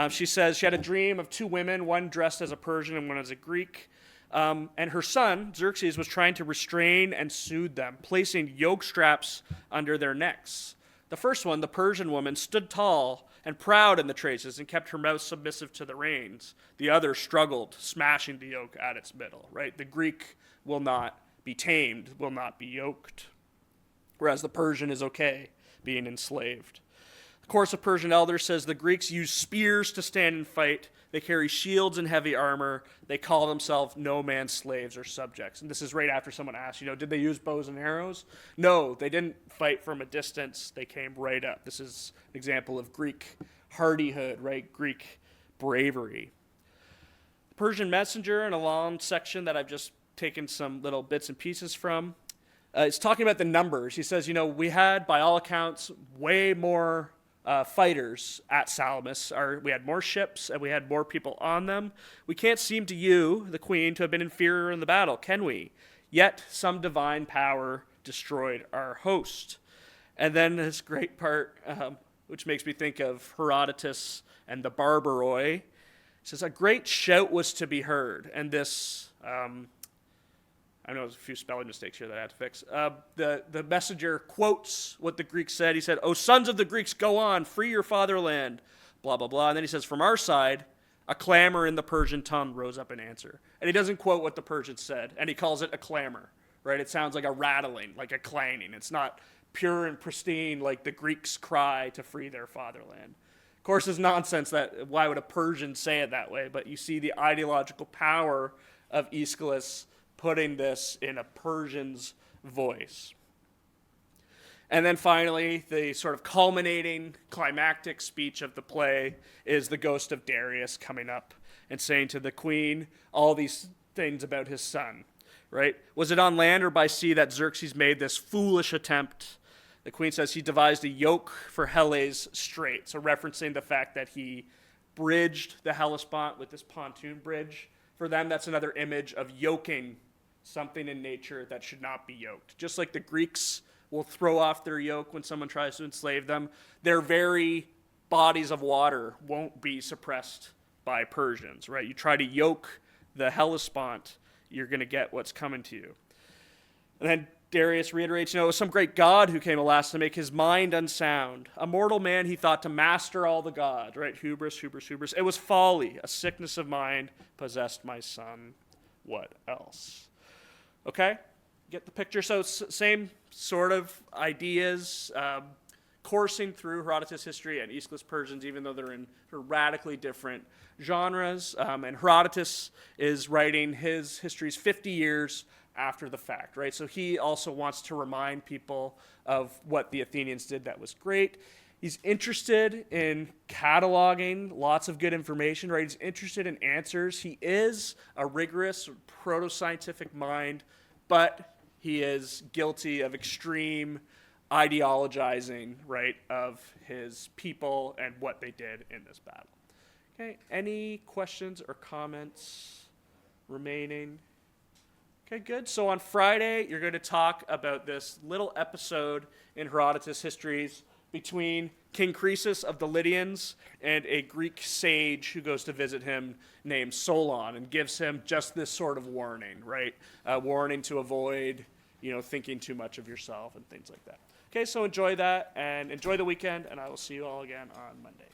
she says she had a dream of 2 women, one dressed as a Persian and one as a Greek. And her son, Xerxes, was trying to restrain and soothe them, placing yoke straps under their necks. The first one, the Persian woman, stood tall and proud in the traces and kept her mouth submissive to the reins. The other struggled, smashing the yoke at its middle, right? The Greek will not be tamed, will not be yoked, whereas the Persian is okay being enslaved. The Course of Persian Elders says the Greeks use spears to stand and fight. They carry shields and heavy armor. They call themselves no man's slaves or subjects. And this is right after someone asked, did they use bows and arrows? No, they didn't fight from a distance. They came right up. This is an example of Greek hardihood, right? Greek bravery. Persian Messenger, in a long section that I've just taken some little bits and pieces from, it's talking about the numbers. He says, we had, by all accounts, way more fighters at Salamis. We had more ships and we had more people on them. We can't seem to you, the queen, to have been inferior in the battle, can we? Yet some divine power destroyed our host. And then this great part, which makes me think of Herodotus and the Barbaroi. It says, a great shout was to be heard. And this, I know there's a few spelling mistakes here that I have to fix. The messenger quotes what the Greeks said. He said, "O sons of the Greeks, go on, free your fatherland," blah, blah, blah. And then he says, from our side, a clamor in the Persian tongue rose up in answer. And he doesn't quote what the Persians said, and he calls it a clamor, right? It sounds like a rattling, like a clanging. It's not pure and pristine like the Greeks' cry to free their fatherland. course, it's nonsense that why would a Persian say it that way, but you see the ideological power of Aeschylus putting this in a Persian's voice. And then finally, the sort of culminating, climactic speech of the play is the ghost of Darius coming up and saying to the queen all these things about his son, right? Was it on land or by sea that Xerxes made this foolish attempt? The queen says he devised a yoke for Helle's strait, so referencing the fact that he bridged the Hellespont with this pontoon bridge. For them, that's another image of yoking something in nature that should not be yoked. Just like the Greeks will throw off their yoke when someone tries to enslave them, their very bodies of water won't be suppressed by Persians, right? You try to yoke the Hellespont, you're going to get what's coming to you. And then Darius reiterates, it was some great god who came alas to make his mind unsound. A mortal man he thought to master all the gods, right? Hubris, hubris, hubris. It was folly, a sickness of mind possessed my son. What else? Okay? Get the picture? So same sort of ideas coursing through Herodotus' history and Aeschylus' Persians, even though they're in radically different genres. And Herodotus is writing his histories 50 years after the fact, right? So he also wants to remind people of what the Athenians did that was great. He's interested in cataloging lots of good information, right? He's interested in answers. He is a rigorous, proto-scientific mind, but he is guilty of extreme ideologizing, right, of his people and what they did in this battle. Okay, any questions or comments remaining? Okay, good. So on Friday, you're going to talk about this little episode in Herodotus' histories between King Croesus of the Lydians and a Greek sage who goes to visit him named Solon and gives him just this sort of warning, right? Warning to avoid, thinking too much of yourself and things like that. Okay, so enjoy that and enjoy the weekend, and I will see you all again on Monday.